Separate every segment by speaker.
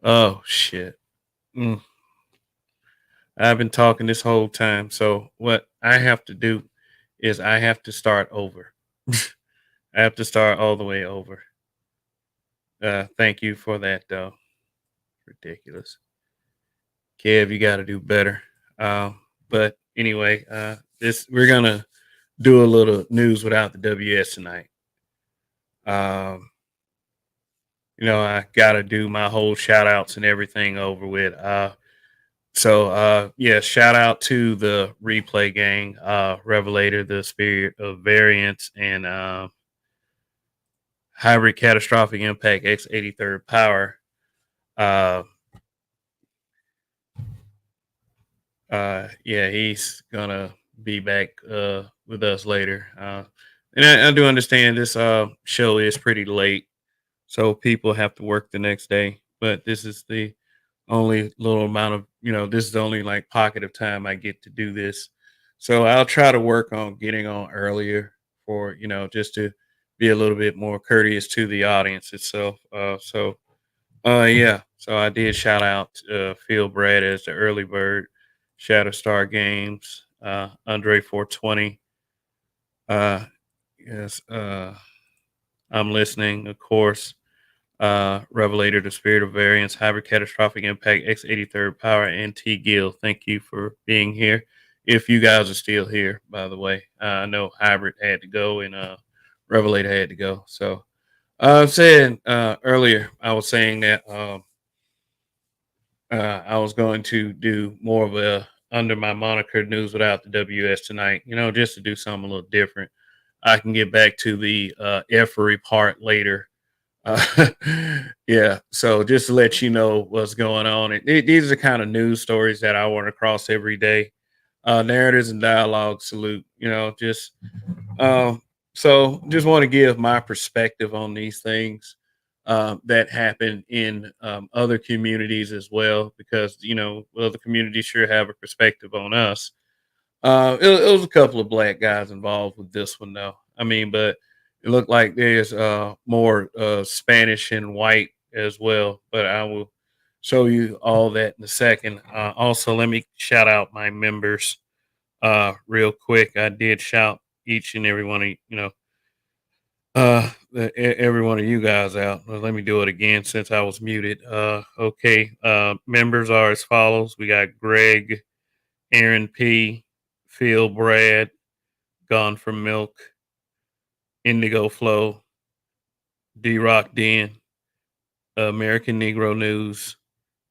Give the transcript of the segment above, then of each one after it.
Speaker 1: Oh shit. Mm. I've been talking this whole time. So what I have to do is I have to start over. I have to start all the way over. Thank you for that though. Ridiculous. Kev, you gotta do better. But anyway, this we're gonna do a little news without the WS tonight. Um, I gotta do my whole shout outs and everything over with. Yeah, shout out to the replay gang, Revelator, the Spirit of Variance, and Hybrid Catastrophic Impact X83rd Power. Uh, yeah, he's gonna be back with us later. And I do understand this show is pretty late, so people have to work the next day. But this is the only little amount of this is the only like pocket of time I get to do this. So I'll try to work on getting on earlier for just to be a little bit more courteous to the audience itself. Yeah, so I did shout out Phil Brad as the early bird, Shatterstar Games, Andre 420. Uh, yes, I'm listening, of course. Revelator, the Spirit of Variance, Hybrid Catastrophic Impact, X83rd Power, and T Gill. Thank you for being here. If you guys are still here, by the way, I know Hybrid had to go and Revelator had to go. So I said earlier, I was saying that I was going to do more of a under my moniker news without the WS tonight, just to do something a little different. I can get back to the effery part later. uh, yeah. So just to let you know what's going on, these are the kind of news stories that I run across every day. Narratives and dialogue salute. Um, just want to give my perspective on these things that happen in other communities as well, because other communities sure have a perspective on us. It was a couple of black guys involved with this one, though. I mean, but it looked like there's more Spanish and white as well. But I will show you all that in a second. Also, let me shout out my members real quick. I did shout each and every one of every one of you guys out. Well, let me do it again since I was muted. Okay. Members are as follows: we got Greg, Aaron P, Phil Brad, Gone from Milk, Indigo Flow, D Rock Den, American Negro News,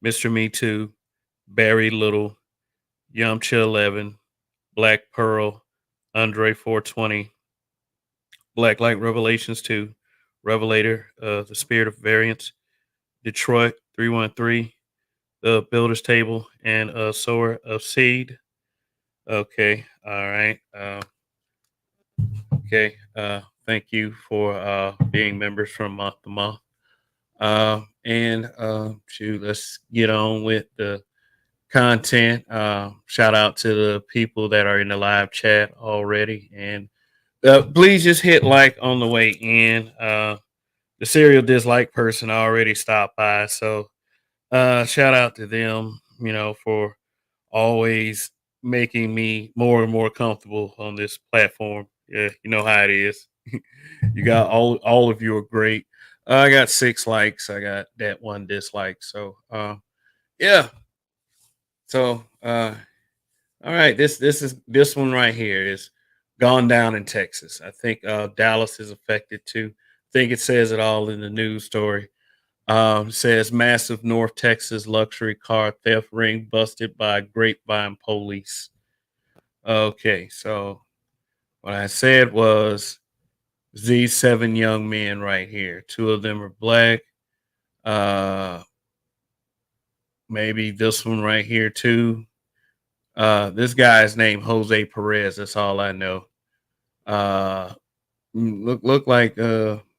Speaker 1: Mr. Me Too, Barry Little, Yamcha 11, Black Pearl, Andre 420, Black Light Revelations 2, Revelator, The Spirit of Variance, Detroit 313, The Builder's Table, and Sower of Seed. Okay, all right. Okay, thank you for being members from month to month. And let's get on with the content. Shout out to the people that are in the live chat already, and please just hit like on the way in. The serial dislike person already stopped by, so shout out to them. For always making me more and more comfortable on this platform. Yeah, you know how it is. You got all of you are great. I got 6 likes. I got that one dislike. So yeah. So all right. This one right here is gone down in Texas. I think Dallas is affected too. I think it says it all in the news story. Says massive North Texas luxury car theft ring busted by grapevine police. Okay, so what I said was these 7 young men right here. 2 of them are black. Uh, Maybe this one right here too. This guy's named Jose Perez. That's all I know. Uh, look like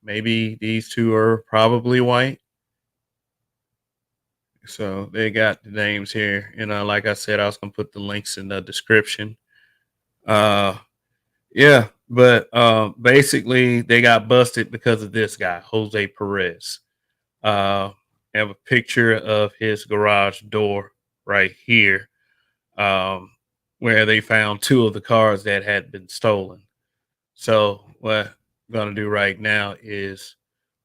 Speaker 1: maybe these two are probably white. So they got the names here, and like I said, I was gonna put the links in the description. Uh, yeah, but basically they got busted because of this guy, Jose Perez. Uh, have a picture of his garage door right here, um, where they found two of the cars that had been stolen. So what I'm gonna do right now is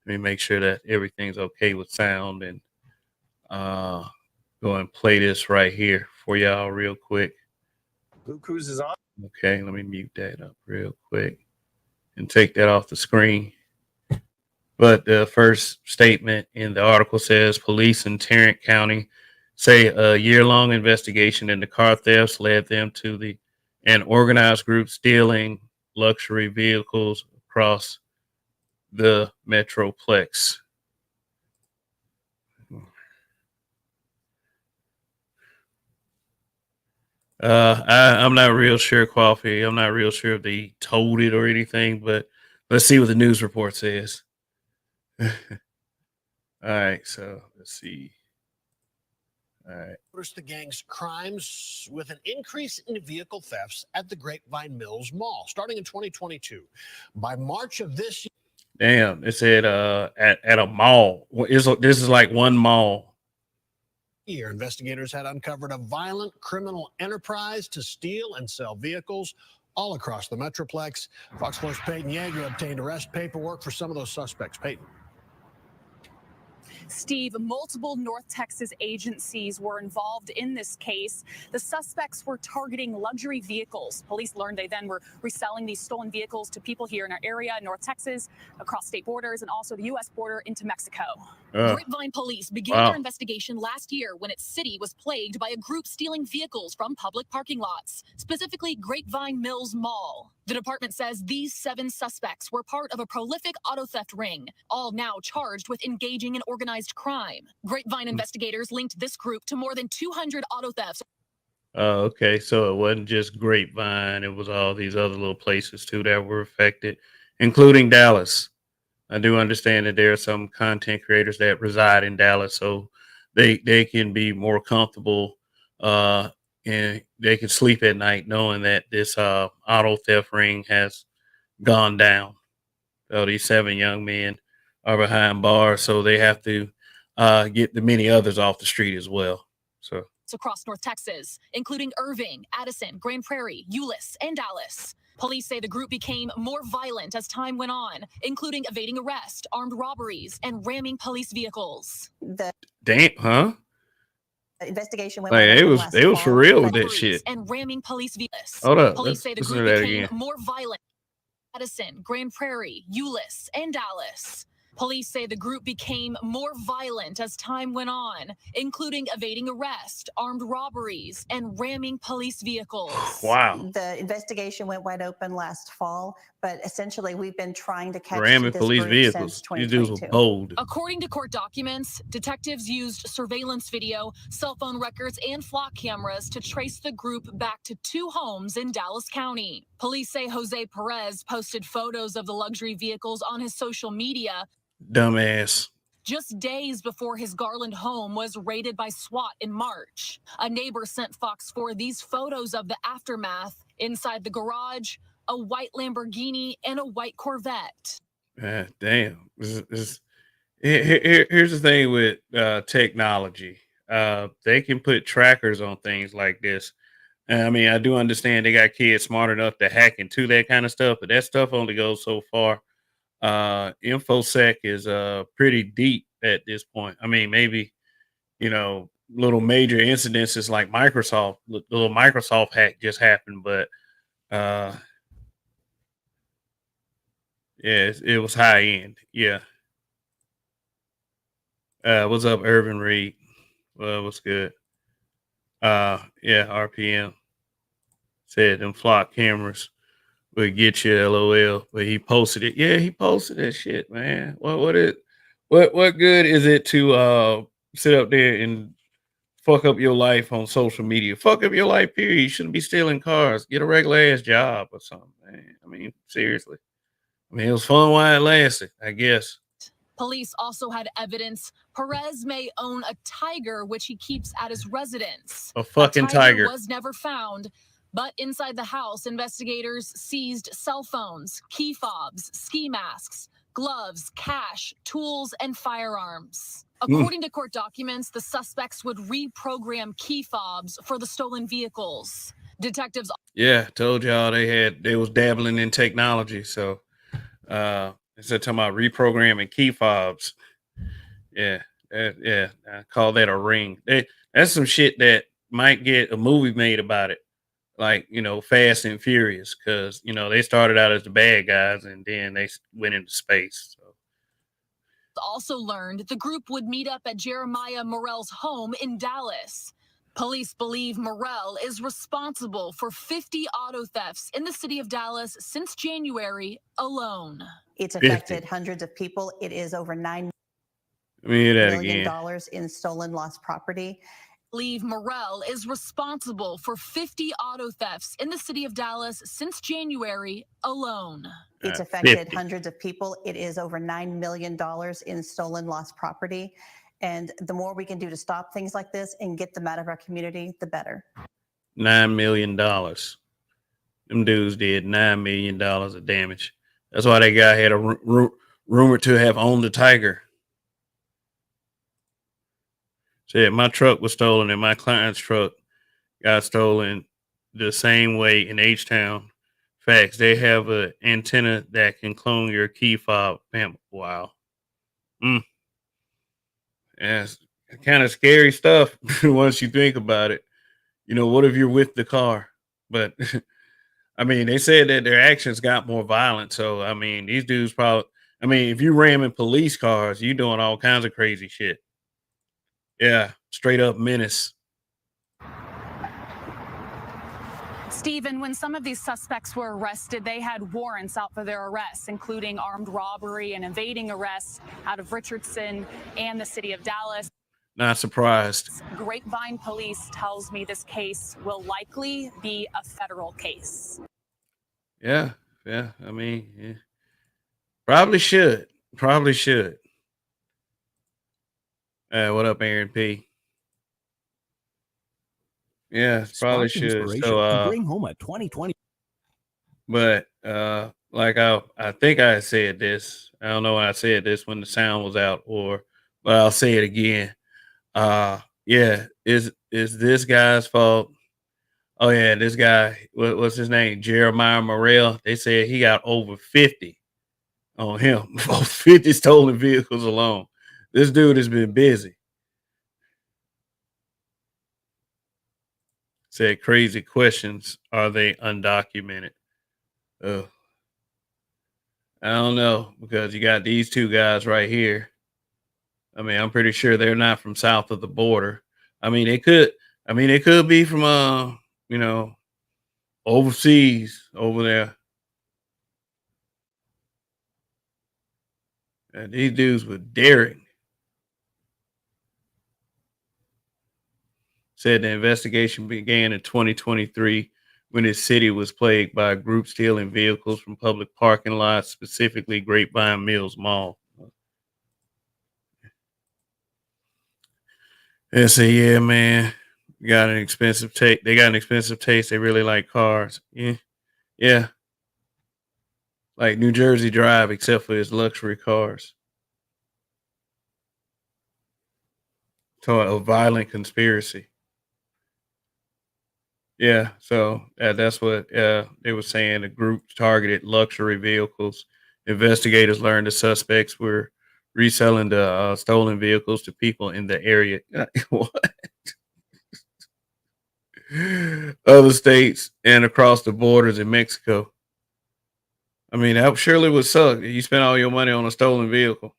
Speaker 1: let me make sure that everything's okay with sound and uh, go and play this right here for y'all real quick.
Speaker 2: Blue Cruise is on.
Speaker 1: Okay, let me mute that up real quick and take that off the screen. But the first statement in the article says police in Tarrant County say a year-long investigation into car thefts led them to an organized group stealing luxury vehicles across the Metroplex. I'm not real sure, Coffee. I'm not real sure if they told it or anything, but let's see what the news report says. All right, so let's see. All right.
Speaker 3: Notice the gang's crimes with an increase in vehicle thefts at the Grapevine Mills Mall starting in 2022. By March of this year.
Speaker 1: Damn, it said at a mall. This is like one mall.
Speaker 3: Investigators had uncovered a violent criminal enterprise to steal and sell vehicles all across the Metroplex. Fox 4's Peyton Yeager obtained arrest paperwork for some of those suspects. Peyton.
Speaker 4: Steve, multiple North Texas agencies were involved in this case. The suspects were targeting luxury vehicles. Police learned they then were reselling these stolen vehicles to people here in our area, North Texas, across state borders, and also the U.S. border into Mexico.
Speaker 5: Grapevine police began their investigation last year when its city was plagued by a group stealing vehicles from public parking lots, specifically Grapevine Mills Mall. The department says these 7 suspects were part of a prolific auto theft ring, all now charged with engaging in organized crime. Grapevine investigators linked this group to more than 200 auto thefts.
Speaker 1: Oh, okay. So it wasn't just Grapevine. It was all these other little places too that were affected, including Dallas. I do understand that there are some content creators that reside in Dallas, so they can be more comfortable and they can sleep at night knowing that this auto theft ring has gone down. So these 7 young men are behind bars, so they have to get the many others off the street as well. So
Speaker 5: across North Texas, including Irving, Addison, Grand Prairie, Euless, and Dallas. Police say the group became more violent as time went on, including evading arrest, armed robberies, and ramming police vehicles.
Speaker 1: Damn, huh?
Speaker 6: Investigation went
Speaker 1: like they was for real with that shit.
Speaker 5: And ramming police vehicles.
Speaker 1: Hold up.
Speaker 5: Police say the group became more violent. Addison, Grand Prairie, Euless, and Dallas. Police say the group became more violent as time went on, including evading arrest, armed robberies, and ramming police vehicles.
Speaker 1: Wow.
Speaker 6: The investigation went wide open last fall, but essentially we've been trying to catch
Speaker 1: ramming
Speaker 6: this
Speaker 1: police
Speaker 6: group
Speaker 1: vehicles.
Speaker 6: Since
Speaker 1: These dudes were bold.
Speaker 5: According to court documents, detectives used surveillance video, cell phone records, and flock cameras to trace the group back to 2 homes in Dallas County. Police say Jose Perez posted photos of the luxury vehicles on his social media.
Speaker 1: Dumbass.
Speaker 5: Just days before his Garland home was raided by SWAT in March. A neighbor sent Fox 4 these photos of the aftermath. Inside the garage, a white Lamborghini and a white Corvette.
Speaker 1: Damn. Here's the thing with technology. They can put trackers on things like this. I mean, I do understand they got kids smart enough to hack into that kind of stuff, but that stuff only goes so far. InfoSec is pretty deep at this point. I mean, maybe, little major incidences like Microsoft, the little Microsoft hack just happened, but yeah, it was high end. Yeah. What's up, Irvin Reed? Well, what's good? Yeah, RPM said them flock cameras would get you LOL, but he posted it. Yeah, he posted that shit, man. What good is it to sit up there and fuck up your life on social media? Fuck up your life, period. You shouldn't be stealing cars. Get a regular ass job or something, man. I mean, seriously. I mean, it was fun while it lasted, I guess.
Speaker 5: Police also had evidence Perez may own a tiger, which he keeps at his residence.
Speaker 1: A fucking tiger
Speaker 5: was never found. But inside the house, investigators seized cell phones, key fobs, ski masks, gloves, cash, tools, and firearms. According to court documents, the suspects would reprogram key fobs for the stolen vehicles. Detectives
Speaker 1: Yeah, told y'all they was dabbling in technology. So instead of talking about reprogramming key fobs, yeah, I call that a ring. That's some shit that might get a movie made about it, like Fast and Furious, because they started out as the bad guys and then they went into space. So.
Speaker 5: also learned the group would meet up at Jeremiah Morell's home in Dallas. Police believe Morell is responsible for 50 auto thefts in the city of Dallas since January alone.
Speaker 6: It's affected hundreds of people. It is over $9 million in stolen, lost property.
Speaker 5: Believe Morell is responsible for 50 auto thefts in the city of Dallas since January alone.
Speaker 6: It's affected
Speaker 1: 50.
Speaker 6: hundreds of people. It is over $9 million in stolen, lost property. And the more we can do to stop things like this and get them out of our community, the better.
Speaker 1: $9 million. Them dudes did $9 million of damage. That's why that guy had a rumor to have owned the tiger. Said my truck was stolen and my client's truck got stolen the same way in H-Town. Facts. They have an antenna that can clone your key fob. Man, wow. Yeah, it's kind of scary stuff once you think about it. What if you're with the car? But I mean, they said that their actions got more violent. So I mean, these dudes probably. I mean, if you ramming police cars, you doing all kinds of crazy shit. Yeah, straight up menace.
Speaker 4: Stephen, when some of these suspects were arrested, they had warrants out for their arrests, including armed robbery and evading arrests out of Richardson and the city of Dallas.
Speaker 1: Not surprised.
Speaker 4: Grapevine Police tells me this case will likely be a federal case.
Speaker 1: Yeah. I mean, yeah. Probably should. What up, Aaron P? Yeah, probably should. So,
Speaker 7: bring home a 2020.
Speaker 1: But like I think I said this. I don't know when I said this when the sound was out, but I'll say it again. Yeah, is this guy's fault? Oh yeah, this guy. What's his name? Jeremiah Morell. They said he got over 50 on him. 50 stolen vehicles alone. This dude has been busy. Said crazy questions. Are they undocumented? I don't know, because you got these two guys right here. I mean, I'm pretty sure they're not from south of the border. I mean, they could be from overseas over there. And these dudes were daring. Said the investigation began in 2023 when his city was plagued by a group stealing vehicles from public parking lots, specifically Grapevine Mills Mall. They say, yeah, man, they got an expensive taste. They really like cars. Yeah. Like New Jersey Drive, except for its luxury cars. So a violent conspiracy. Yeah, so that's what they were saying. The group targeted luxury vehicles. Investigators learned the suspects were reselling the stolen vehicles to people in the area. What? Other states and across the borders in Mexico. I mean, that surely would suck. You spend all your money on a stolen vehicle.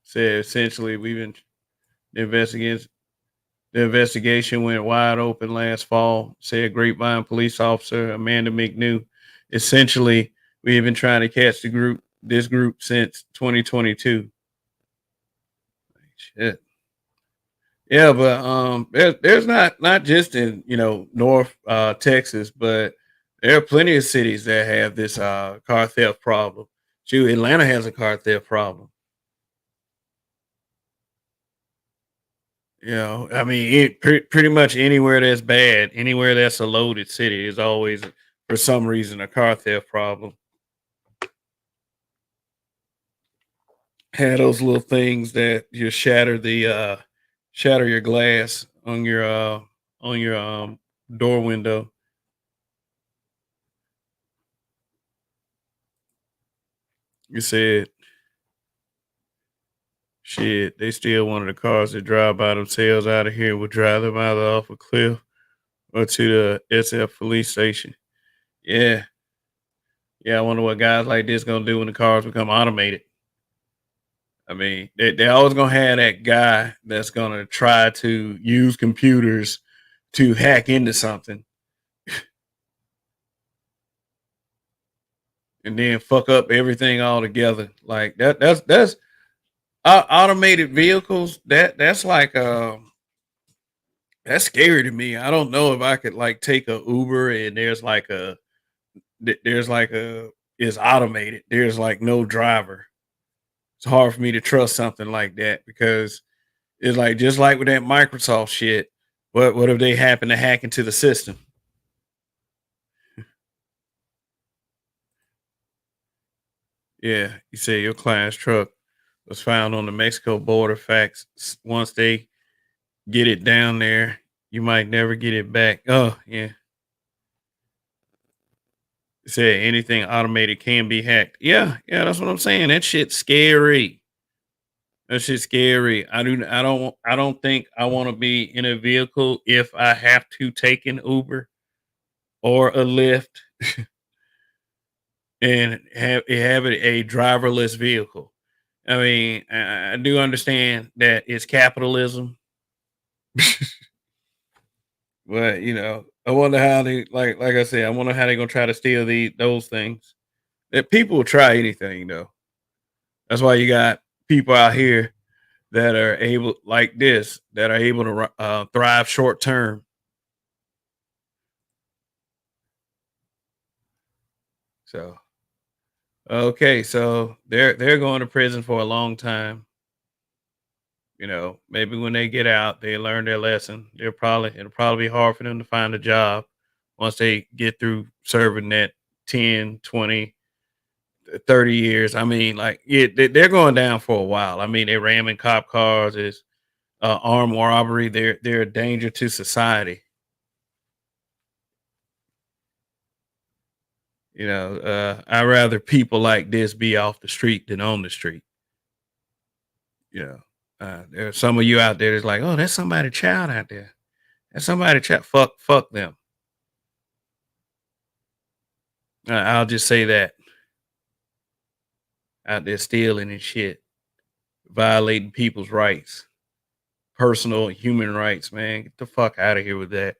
Speaker 1: Said essentially the investigation went wide open last fall, said Grapevine police officer Amanda McNew. Essentially, we've been trying to catch this group since 2022. Shit. Yeah, but there's not just in North Texas, but there are plenty of cities that have this car theft problem. Shoot, Atlanta has a car theft problem. I mean, pretty much anywhere that's bad, anywhere that's a loaded city is always for some reason, a car theft problem. Had those little things that you shatter your glass on your door window. You said, shit, they steal one of the cars that drive by themselves out of here, would drive them either off a cliff or to the SF police station. Yeah. Yeah, I wonder what guys like this gonna do when the cars become automated. I mean, they always gonna have that guy that's gonna try to use computers to hack into something and then fuck up everything altogether. Like that's automated vehicles. That's like that's scary to me. I don't know if I could like take a Uber and there's like a is automated. There's like no driver. It's hard for me to trust something like that because it's like just like with that Microsoft shit. What if they happen to hack into the system? Yeah, you say your client's truck was found on the Mexico border. Facts. Once they get it down there, you might never get it back. Oh yeah. It said anything automated can be hacked. Yeah, yeah, that's what I'm saying. That shit's scary. That shit's scary. I don't think I want to be in a vehicle if I have to take an Uber or a Lyft and have it a driverless vehicle. I mean, I do understand that it's capitalism, but I wonder how they like I said, I wonder how they're gonna try to steal those things. That people will try anything though. That's why you got people out here that are able like this that are able to thrive short term. So okay, so they're going to prison for a long time. Maybe when they get out, they learn their lesson. It'll probably be hard for them to find a job once they get through serving that 10, 20, 30 years. I mean, like, yeah, they're going down for a while. I mean, they're ramming cop cars, is armed robbery. They're a danger to society. I'd rather people like this be off the street than on the street. There's some of you out there that's like, oh, there's somebody child out there. There's somebody child. Fuck them. I'll just say that out there stealing and shit, violating people's rights, personal human rights. Man, get the fuck out of here with that.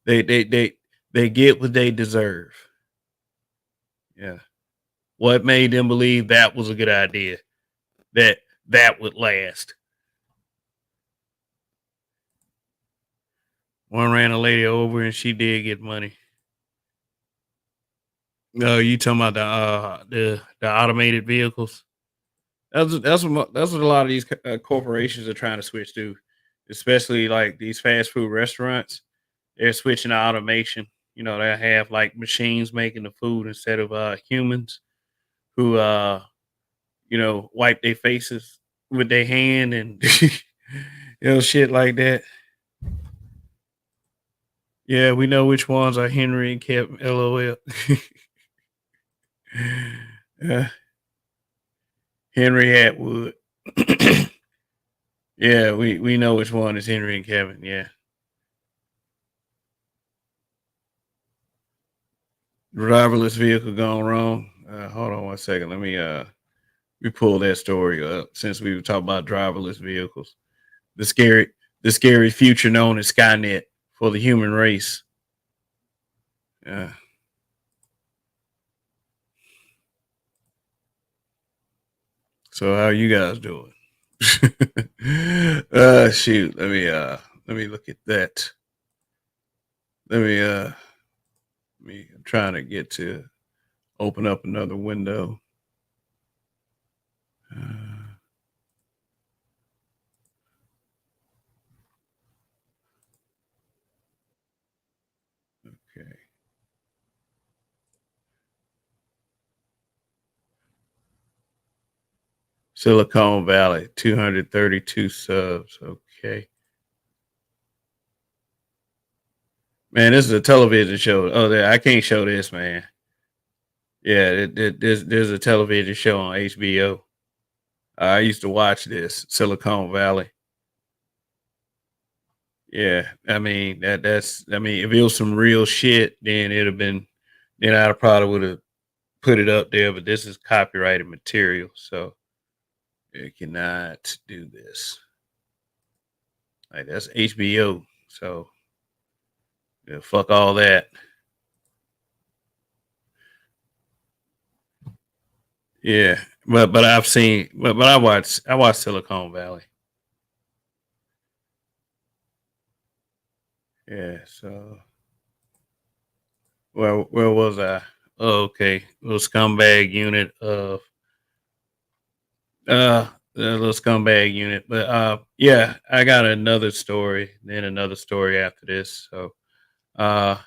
Speaker 1: They get what they deserve. Yeah. What made them believe that was a good idea? That would last. One ran a lady over and she did get money. No, you talking about the automated vehicles? That's what a lot of these corporations are trying to switch to, especially like these fast food restaurants. They're switching to automation. They have like machines making the food instead of humans who wipe their faces with their hand and shit like that. Yeah, we know which ones are Henry and Kevin. LOL. Henry Atwood. Yeah, we know which one is Henry and Kevin. Yeah. Driverless vehicle gone wrong. Hold on one second. Let me pull that story up since we were talking about driverless vehicles. The scary future known as Skynet for the human race. So how you guys doing? Shoot. Let me look at that. I'm trying to get to open up another window. Okay. Silicon Valley, 232 subs. Okay. Man, this is a television show. Oh, I can't show this, man. Yeah, there's a television show on HBO. I used to watch this, Silicon Valley. Yeah, I mean I mean, if it was some real shit, then I probably would have put it up there. But this is copyrighted material, so you cannot do this. Like, that's HBO, so yeah, fuck all that. Yeah, but I've seen, but I watched Silicon Valley. Yeah, so where was I? Oh, okay, little scumbag unit of the little scumbag unit. But yeah, I got another story, then another story after this. So uh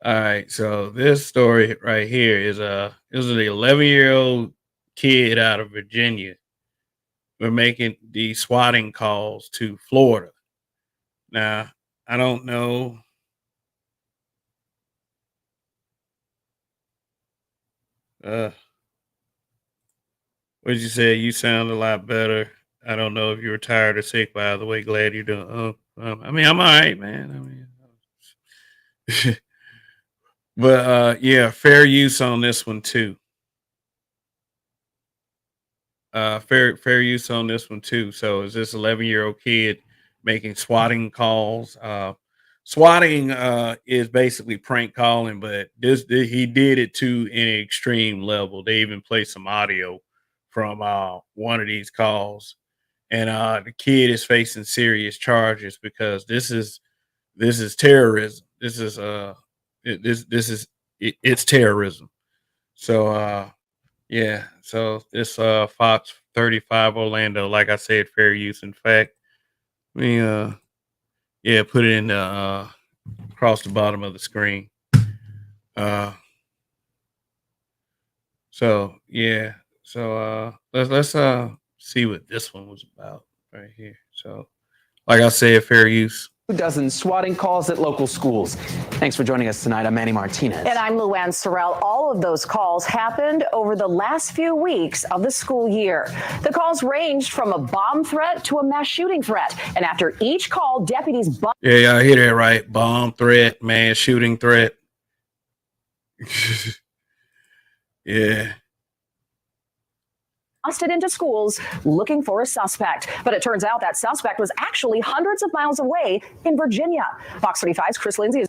Speaker 1: all right, so this story right here is it was an 11-year-old kid out of Virginia. We're making the swatting calls to Florida. Now, I don't know. Uh, what did you say? You sound a lot better. I don't know if you were tired or sick. By the way, glad you're doing. I mean, I'm all right, man. I mean, but yeah, fair use on this one too. Fair use on this one too. So, is this 11-year-old kid making swatting calls? Swatting is basically prank calling, but he did it to an extreme level. They even play some audio from one of these calls, and the kid is facing serious charges because this is terrorism. This is it's terrorism. So yeah, so this Fox 35 Orlando, like I said, fair use. In fact, we yeah, put it in the across the bottom of the screen. Uh so yeah. So let's see what this one was about right here. So like I said, fair use.
Speaker 7: Dozen swatting calls at local schools. Thanks for joining us tonight. I'm Manny Martinez.
Speaker 8: And I'm Luann Sorrell. All of those calls happened over the last few weeks of the school year. The calls ranged from a bomb threat to a mass shooting threat. And after each call, deputies...
Speaker 1: Yeah, y'all hear that right? Bomb threat, mass shooting threat. Yeah.
Speaker 8: busted into schools looking for a suspect. But it turns out that suspect was actually hundreds of miles away in Virginia. Fox 35's Chris Lindsay.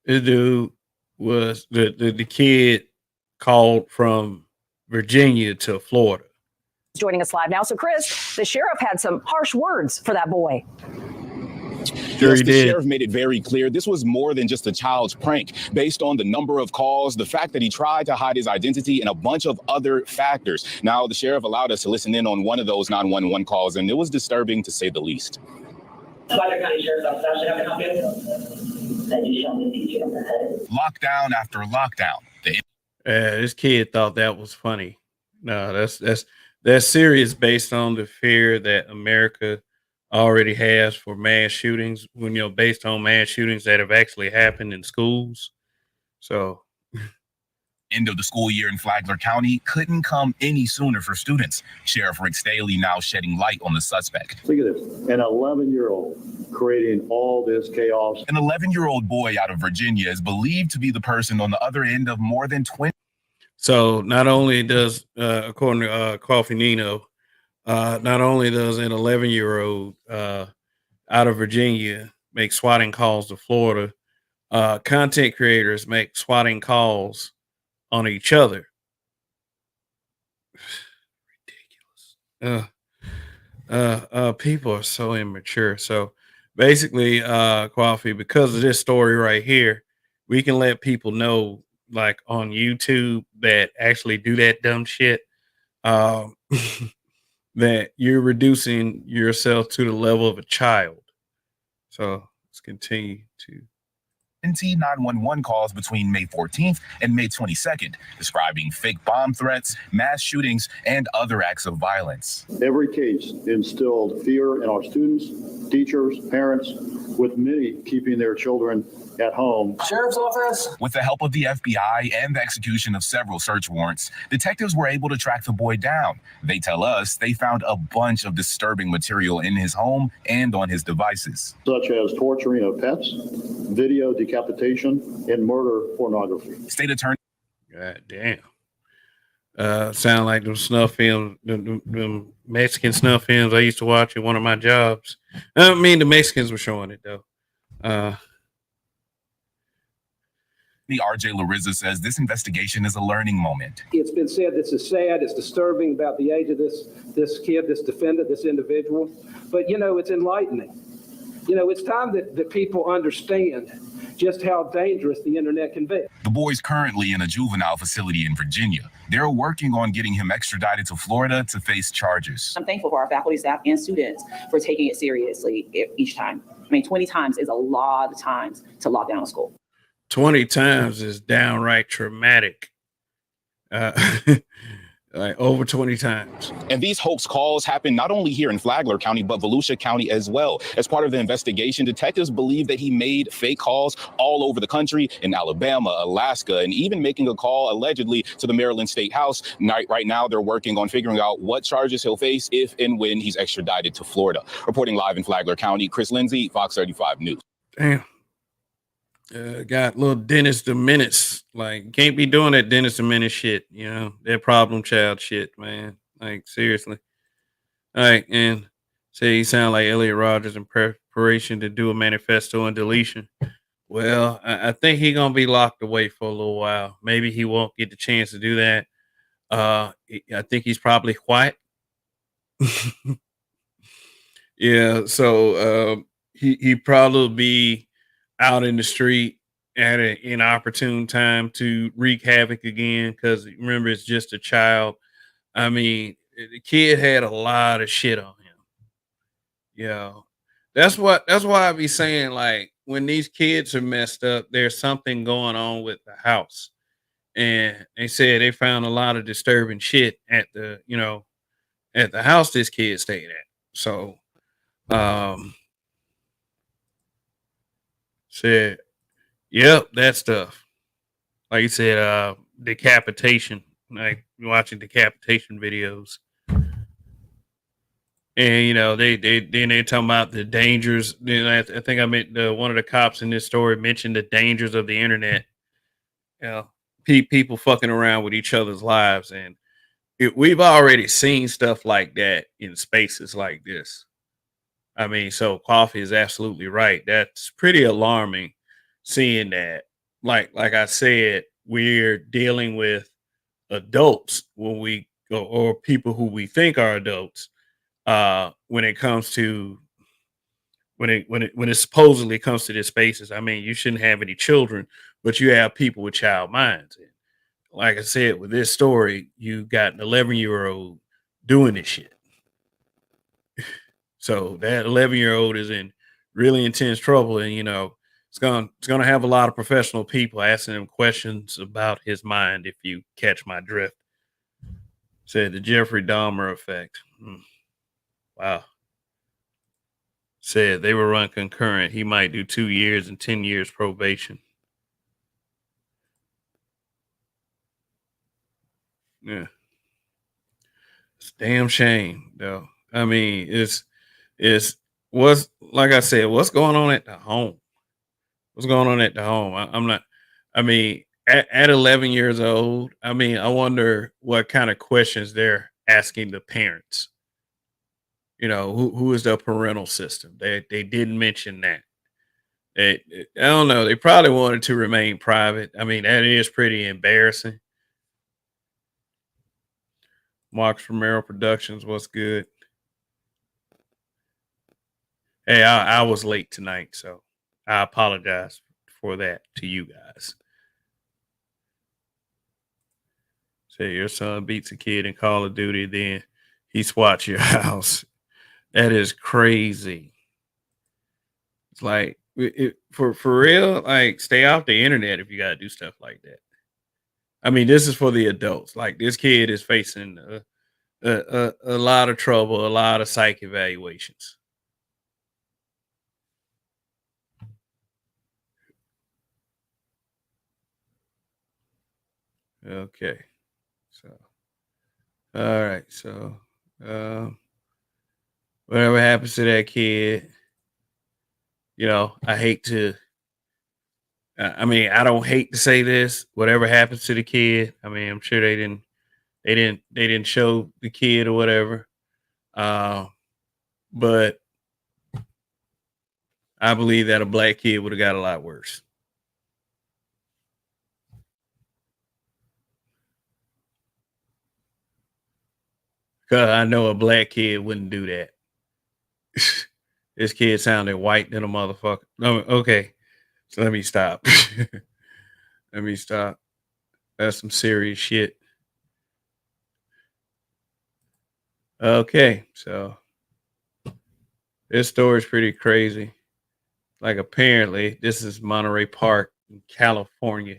Speaker 1: This dude was the kid called from Virginia to Florida.
Speaker 8: Joining us live now. So, Chris, the sheriff had some harsh words for that boy.
Speaker 1: Sure,
Speaker 2: yes,
Speaker 1: he
Speaker 2: the
Speaker 1: did.
Speaker 2: sheriff made it very clear this was more than just a child's prank. Based on the number of calls, the fact that he tried to hide his identity, and a bunch of other factors. Now, the sheriff allowed us to listen in on one of those 911 calls, and it was disturbing to say the least.
Speaker 9: Slider County Sheriff's Office, how should I help you? That you shot me teacher on the head.
Speaker 2: Lockdown after lockdown.
Speaker 1: This kid thought that was funny. No, that's serious based on the fear that America already has for mass shootings, when based on mass shootings that have actually happened in schools. So
Speaker 10: end of the school year in Flagler County couldn't come any sooner for students. Sheriff Rick Staley now shedding light on the suspect.
Speaker 11: Look at this, an 11-year-old creating all this chaos.
Speaker 10: An 11-year-old boy out of Virginia is believed to be the person on the other end of more than 20.
Speaker 1: So not only does, according to Coffee Nino, not only does an 11-year-old out of Virginia make swatting calls to Florida, content creators make swatting calls on each other. Ridiculous. People are so immature. So basically, Coffee, because of this story right here, we can let people know, like on YouTube, that actually do that dumb shit, that you're reducing yourself to the level of a child. So let's continue to
Speaker 10: 911 calls between May 14th and May 22nd, describing fake bomb threats, mass shootings, and other acts of violence.
Speaker 11: Every case instilled fear in our students, teachers, parents, with many keeping their children at home.
Speaker 7: Sheriff's office.
Speaker 10: With the help of the FBI and the execution of several search warrants, detectives were able to track the boy down. They tell us they found a bunch of disturbing material in his home and on his devices,
Speaker 11: Such as torturing of pets, video decapitation, and murder pornography.
Speaker 10: State Attorney
Speaker 1: God damn. Sound like them snuff films, them Mexican snuff films I used to watch at one of my jobs. I mean, the Mexicans were showing it though.
Speaker 10: R.J. Larissa says this investigation is a learning moment.
Speaker 12: It's been said this is sad, it's disturbing about the age of this kid, this defendant, this individual. But, you know, it's enlightening. You know, it's time that people understand just how dangerous the internet can be.
Speaker 10: The boy's currently in a juvenile facility in Virginia. They're working on getting him extradited to Florida to face charges.
Speaker 13: I'm thankful for our faculty, staff, and students for taking it seriously each time. I mean, 20 times is a lot of times to lock down a school.
Speaker 1: 20 times is downright traumatic. Like over 20 times.
Speaker 2: And these hoax calls happen not only here in Flagler County, but Volusia County as well. As part of the investigation, detectives believe that he made fake calls all over the country, in Alabama, Alaska, and even making a call allegedly to the Maryland State House. Right now, they're working on figuring out what charges he'll face if and when he's extradited to Florida. Reporting live in Flagler County, Chris Lindsay, Fox 35 News.
Speaker 1: Damn. Got little Dennis the Menace. Like, can't be doing that Dennis the Menace shit, you know, that problem child shit, man. Like, seriously. All right, and say he sound like Elliot Rodgers in preparation to do a manifesto and deletion. Well, I think he gonna be locked away for a little while. Maybe he won't get the chance to do that. I think he's probably white. Yeah, so he probably be out in the street at an inopportune time to wreak havoc again, because remember, it's just a child. I mean, the kid had a lot of shit on him. Yeah, that's why I be saying, like, when these kids are messed up, there's something going on with the house. And they said they found a lot of disturbing shit at the house this kid stayed at. So said, yep, that stuff. Like you said, decapitation. Like watching decapitation videos. And you know, they talking about the dangers. I think I meant one of the cops in this story mentioned the dangers of the internet. You know, people fucking around with each other's lives, and we've already seen stuff like that in spaces like this. I mean, so Coffee is absolutely right. That's pretty alarming seeing that. Like I said, we're dealing with adults when we go, or people who we think are adults, when it comes to when it supposedly comes to these spaces. I mean, you shouldn't have any children, but you have people with child minds. And like I said, with this story, you got an 11-year-old doing this shit. So that 11-year-old is in really intense trouble, and you know it's gonna have a lot of professional people asking him questions about his mind. If you catch my drift, said the Jeffrey Dahmer effect. Wow. Said they will run concurrent. He might do 2 years and 10 years probation. Yeah, it's a damn shame though. I mean, what's, like I said, what's going on at the home? What's going on at the home? I mean, at 11 years old, I mean, I wonder what kind of questions they're asking the parents. You know, who is the parental system? They didn't mention that. I don't know. They probably wanted to remain private. I mean, that is pretty embarrassing. Marks Romero Productions, what's good? Hey, I was late tonight, so I apologize for that to you guys. Say your son beats a kid in Call of Duty, then he swats your house. That is crazy. It's like for real, like stay off the internet if you got to do stuff like that. I mean, this is for the adults. Like this kid is facing a lot of trouble, a lot of psych evaluations. Okay. So, all right. So, whatever happens to that kid, I hate to, I mean, I don't hate to say this, whatever happens to the kid. I mean, I'm sure they didn't show the kid or whatever. But I believe that a black kid would have got a lot worse. Cause I know a black kid wouldn't do that. This kid sounded white than a motherfucker. No, okay. So let me stop. Let me stop. That's some serious shit. Okay, so this story is pretty crazy. Like apparently, this is Monterey Park in California.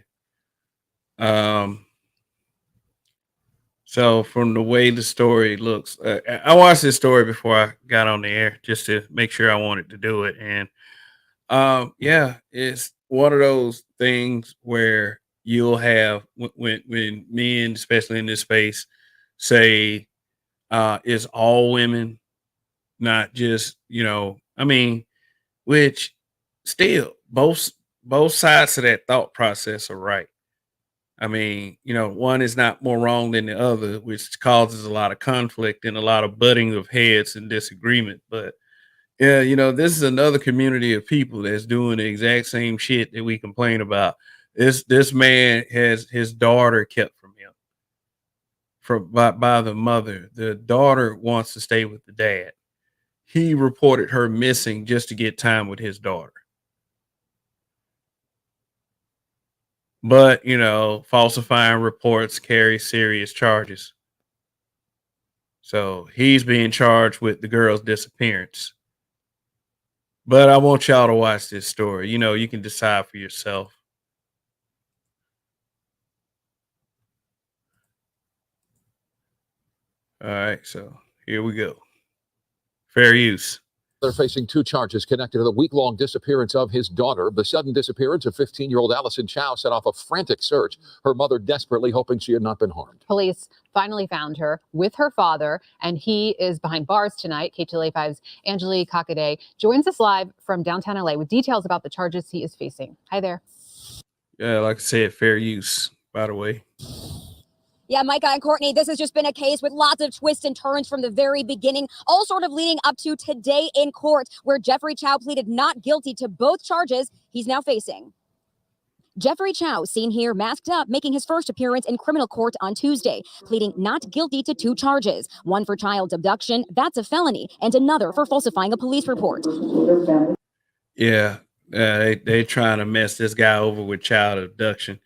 Speaker 1: So from the way the story looks, I watched this story before I got on the air just to make sure I wanted to do it. And yeah, it's one of those things where you'll have when men, especially in this space, say it's all women, not just, I mean, which still both sides of that thought process are right. I mean, one is not more wrong than the other, which causes a lot of conflict and a lot of butting of heads and disagreement. But yeah, this is another community of people that's doing the exact same shit that we complain about. This man has his daughter kept from him by the mother. The daughter wants to stay with the dad. He reported her missing just to get time with his daughter. But, falsifying reports carry serious charges. So he's being charged with the girl's disappearance. But I want y'all to watch this story. You can decide for yourself. All right, so here we go. Fair use.
Speaker 14: They're facing 2 charges connected to the week-long disappearance of his daughter. The sudden disappearance of 15-year-old Allison Chow set off a frantic search, her mother desperately hoping she had not been harmed.
Speaker 15: Police finally found her with her father, and he is behind bars tonight. KTLA 5's Angelique Kakade joins us live from downtown LA with details about the charges he is facing. Hi there.
Speaker 1: Yeah, like I said, fair use, by the way.
Speaker 16: Yeah, Micah and Courtney, this has just been a case with lots of twists and turns from the very beginning, all sort of leading up to today in court, where Jeffrey Chow pleaded not guilty to both charges he's now facing. Jeffrey Chow, seen here masked up, making his first appearance in criminal court on Tuesday, pleading not guilty to 2 charges, one for child abduction, that's a felony, and another for falsifying a police report.
Speaker 1: Yeah, they trying to mess this guy over with child abduction.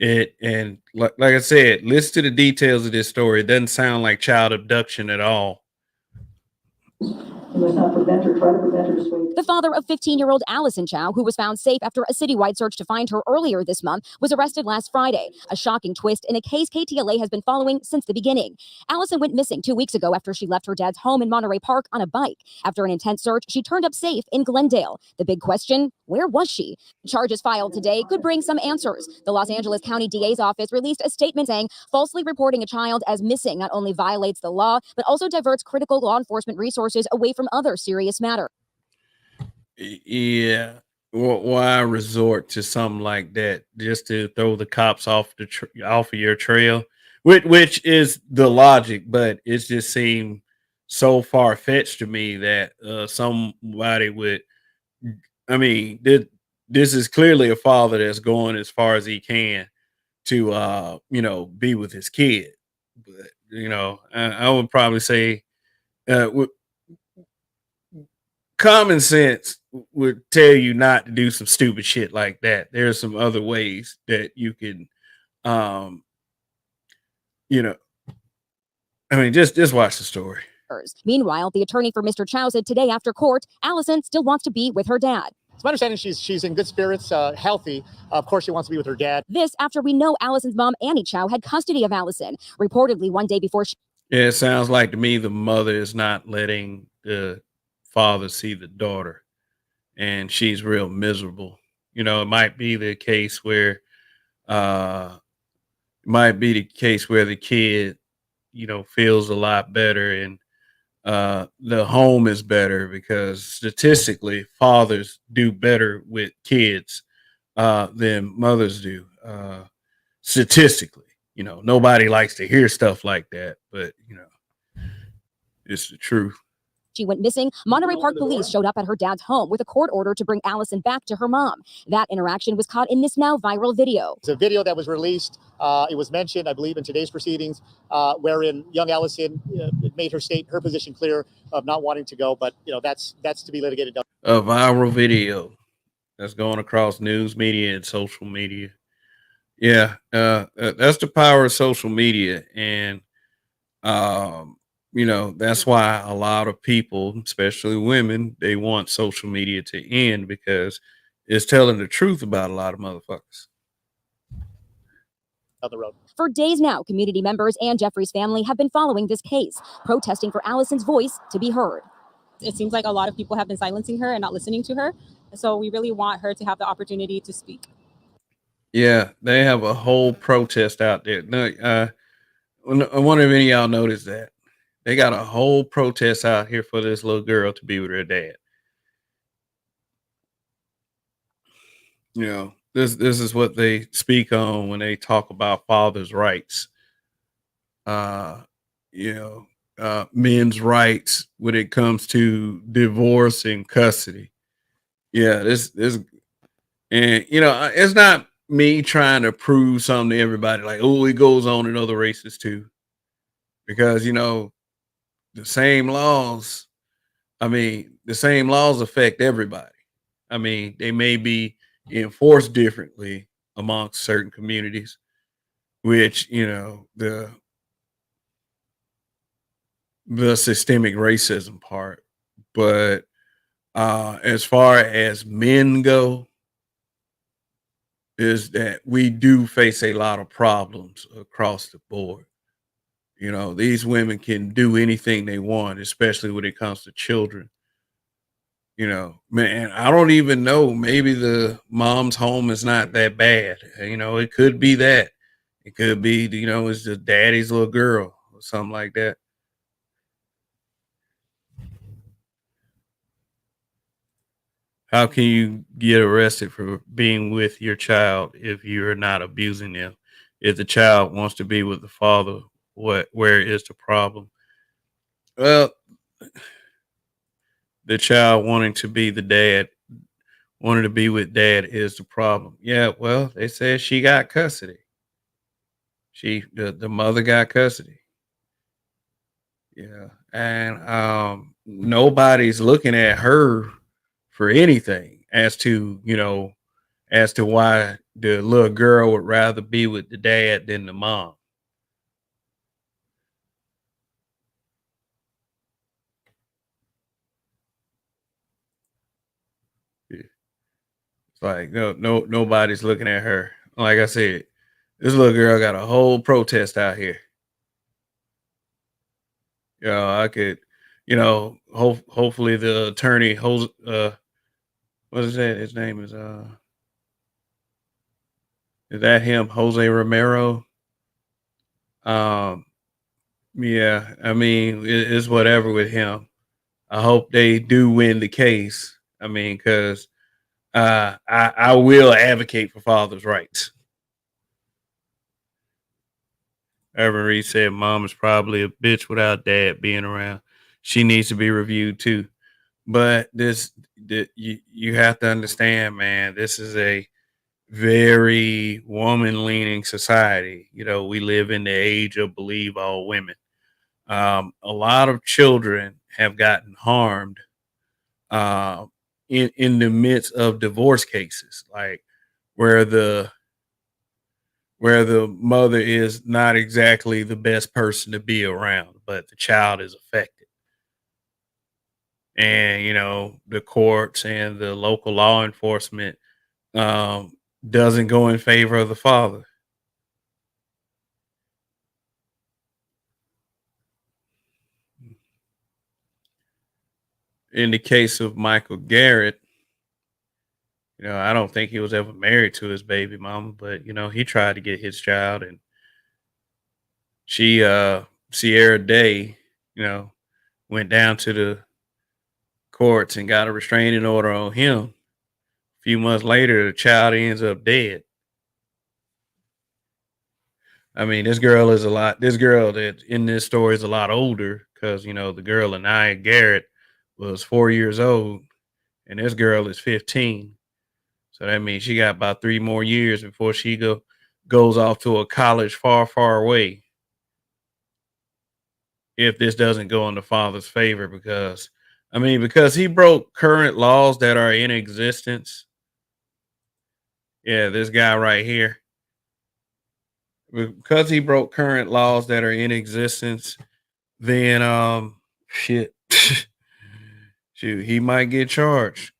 Speaker 1: And like I said, listen to the details of this story. It doesn't sound like child abduction at all.
Speaker 16: The father of 15-year-old Allison Chow, who was found safe after a citywide search to find her earlier this month, was arrested last Friday. A shocking twist in a case KTLA has been following since the beginning. Allison went missing 2 weeks ago after she left her dad's home in Monterey Park on a bike. After an intense search, she turned up safe in Glendale. The big question, where was she? Charges filed today could bring some answers. The Los Angeles County DA's office released a statement saying falsely reporting a child as missing not only violates the law, but also diverts critical law enforcement resources away from other serious matters.
Speaker 1: Yeah. Why resort to something like that just to throw the cops off off of your trail, which is the logic, but it just seemed so far fetched to me that somebody would. I mean, this is clearly a father that's going as far as he can to be with his kid. But I would probably say common sense would tell you not to do some stupid shit like that. There's some other ways that you can, I mean, just watch the story.
Speaker 16: Meanwhile, the attorney for Mr. Chow said today after court, Allison still wants to be with her dad.
Speaker 17: It's my understanding she's in good spirits, healthy. Of course, she wants to be with her dad.
Speaker 16: This after we know Allison's mom, Annie Chow, had custody of Allison. Reportedly, one day before she
Speaker 1: Yeah, it sounds like to me the mother is not letting the father see the daughter, and she's real miserable. You know, it might be the case where the kid, you know, feels a lot better, and the home is better because statistically fathers do better with kids than mothers do. Statistically, you know, nobody likes to hear stuff like that, but you know, it's the truth.
Speaker 16: she went missing, Monterey Park police showed up at her dad's home with a court order to bring Allison back to her mom. That interaction was caught in this now viral video.
Speaker 17: It's a video that was released. It was mentioned, I believe, in today's proceedings, wherein young Allison made her position clear of not wanting to go. But you know, that's to be litigated.
Speaker 1: A viral video that's going across news media and social media. Yeah, that's the power of social media, and you know, that's why a lot of people, especially women, they want social media to end because it's telling the truth about a lot of motherfuckers.
Speaker 17: On the road.
Speaker 16: For days now, community members and Jeffrey's family have been following this case, protesting for Allison's voice to be heard.
Speaker 18: It seems like a lot of people have been silencing her and not listening to her. So we really want her to have the opportunity to speak.
Speaker 1: Yeah, they have a whole protest out there. No, I wonder if any of y'all noticed that. They got a whole protest out here for this little girl to be with her dad. You know, this is what they speak on when they talk about fathers' rights. You know, men's rights when it comes to divorce and custody. Yeah, this and you know, it's not me trying to prove something to everybody like, oh, it goes on in other races too. Because you know, the same laws affect everybody. I mean, they may be enforced differently amongst certain communities, which, you know, the systemic racism part. But as far as men go, is that we do face a lot of problems across the board. You know, these women can do anything they want, especially when it comes to children. You know, man, I don't even know. Maybe the mom's home is not that bad. You know, it could be that. It could be, you know, it's just daddy's little girl or something like that. How can you get arrested for being with your child if you're not abusing them? If the child wants to be with the father, where is the problem? Well, the child wanting to be with dad is the problem. Yeah, well, they said she got custody. The mother got custody. Yeah, and nobody's looking at her for anything as to why the little girl would rather be with the dad than the mom. It's like nobody's looking at her. Like I said, this little girl got a whole protest out here. You know, I could, you know, hopefully the attorney what is that? His name is that him? Jose Romero. Yeah, I mean, it's whatever with him. I hope they do win the case. I mean, because I will advocate for fathers' rights. Urban Reed said, "Mom is probably a bitch without dad being around. She needs to be reviewed too." But you have to understand, man. This is a very woman-leaning society. You know, we live in the age of believe all women. A lot of children have gotten harmed in the midst of divorce cases, like where the mother is not exactly the best person to be around, but the child is affected. and the courts and the local law enforcement doesn't go in favor of the father. In the case of Michael Garrett, I don't think he was ever married to his baby mama, but he tried to get his child, and she Sierra Day, went down to the courts and got a restraining order on him. A few months later, the child ends up dead. I mean, this girl that in this story is a lot older, because the girl, Anaya Garrett, was 4 years old, and this girl is 15. So that means she got about 3 more years before she goes off to a college far, far away, if this doesn't go in the father's favor, because he broke current laws that are in existence. Yeah, this guy right here. Because he broke current laws that are in existence, then shit. Shoot, he might get charged.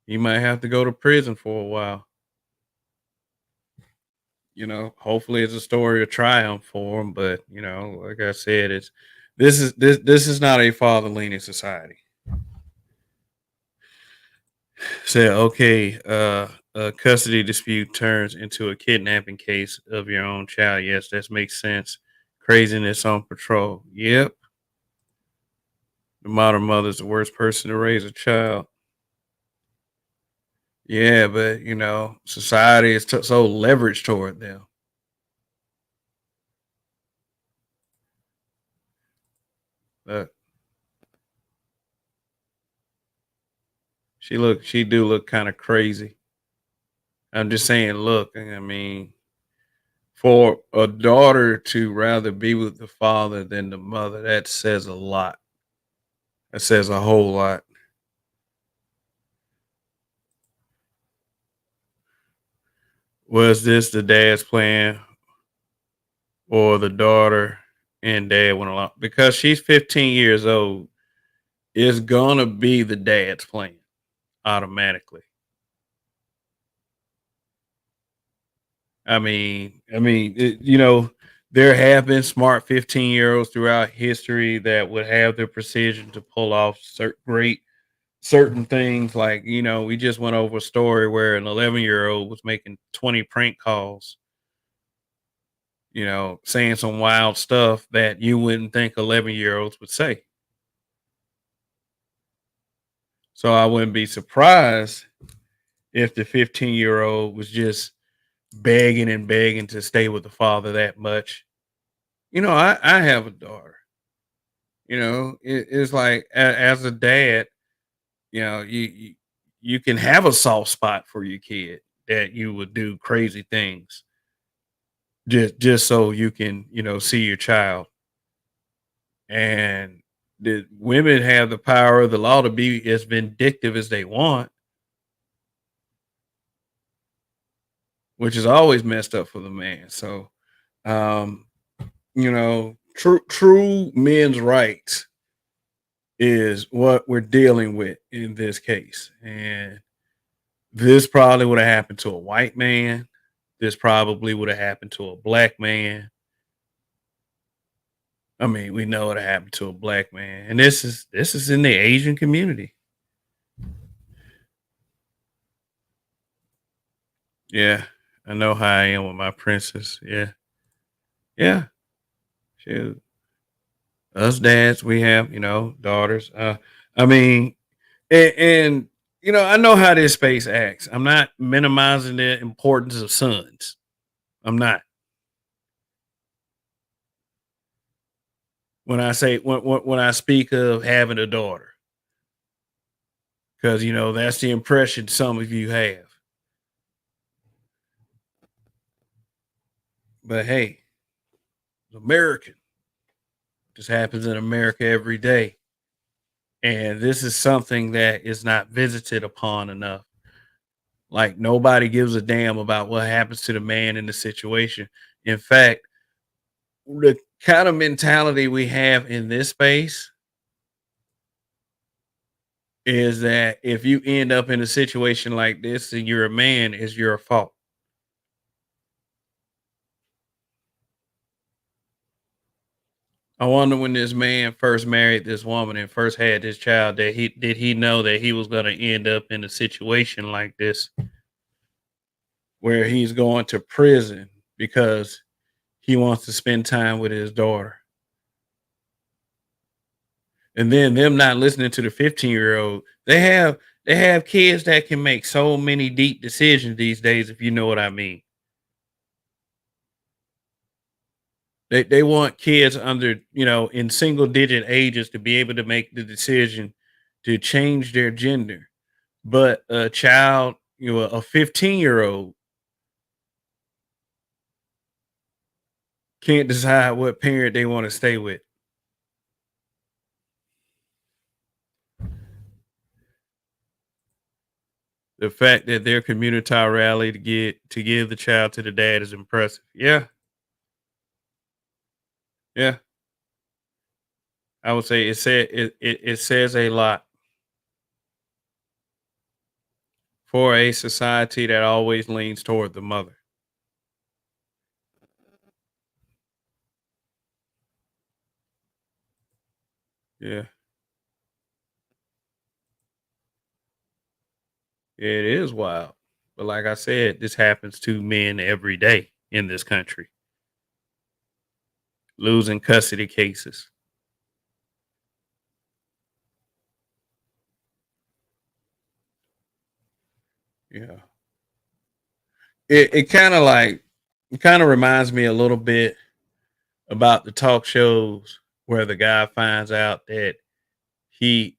Speaker 1: He might have to go to prison for a while. Hopefully it's a story of triumph for him, but like I said, this is not a father-leaning society. Say, okay, a custody dispute turns into a kidnapping case of your own child. Yes, that makes sense. Craziness on patrol. Yep. The modern mother's the worst person to raise a child. Yeah, but society is so leveraged toward them. But she do look kind of crazy. I'm just saying, look, I mean, for a daughter to rather be with the father than the mother, that says a lot. That says a whole lot. Was this the dad's plan, or the daughter and dad went along? Because she's 15 years old, it's gonna be the dad's plan automatically. I mean, there have been smart 15-year-olds throughout history that would have the precision to pull off certain things. Like, we just went over a story where an 11-year-old was making 20 prank calls, saying some wild stuff that you wouldn't think 11-year-olds would say. So I wouldn't be surprised if the 15-year-old was just begging and begging to stay with the father that much. I have a daughter. It's like, as a dad, you can have a soft spot for your kid, that you would do crazy things just so you can see your child. And the women have the power of the law to be as vindictive as they want, which is always messed up for the man. So true men's rights is what we're dealing with in this case. And this probably would have happened to a white man. This probably would have happened to a black man. I mean, we know it happened to a black man. And this is in the Asian community. Yeah, I know how I am with my princess. Yeah. Yeah. Shoot. Us dads, we have, daughters. I mean, and I know how this space acts. I'm not minimizing the importance of sons. I'm not. When I say when I speak of having a daughter, because that's the impression some of you have. But hey, it's American. This happens in America every day. And this is something that is not visited upon enough. Like, nobody gives a damn about what happens to the man in the situation. In fact, kind of mentality we have in this space is that if you end up in a situation like this and you're a man, it's your fault. I wonder when this man first married this woman and first had this child, that he know that he was going to end up in a situation like this where he's going to prison because he wants to spend time with his daughter. And then them not listening to the 15-year-old. They have kids that can make so many deep decisions these days, if you know what I mean. They want kids under, in single digit ages to be able to make the decision to change their gender. But a child, a 15-year-old can't decide what parent they want to stay with. The fact that their community rally to give the child to the dad is impressive. Yeah. Yeah. I would say it says a lot for a society that always leans toward the mother. Yeah. It is wild. But like I said, this happens to men every day in this country. Losing custody cases. Yeah. It kind of reminds me a little bit about the talk shows where the guy finds out that he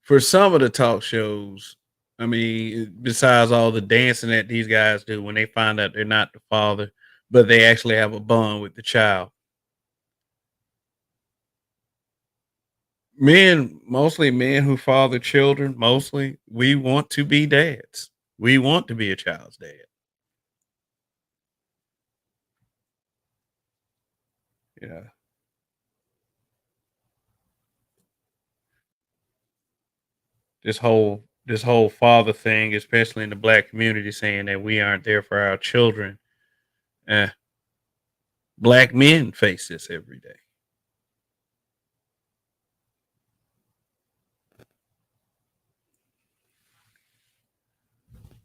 Speaker 1: for some of the talk shows, I mean, besides all the dancing that these guys do when they find out they're not the father, but they actually have a bond with the child. Mostly men who father children, mostly we want to be dads. We want to be a child's dad. Yeah. This whole father thing, especially in the black community, saying that we aren't there for our children. Eh, black men face this every day.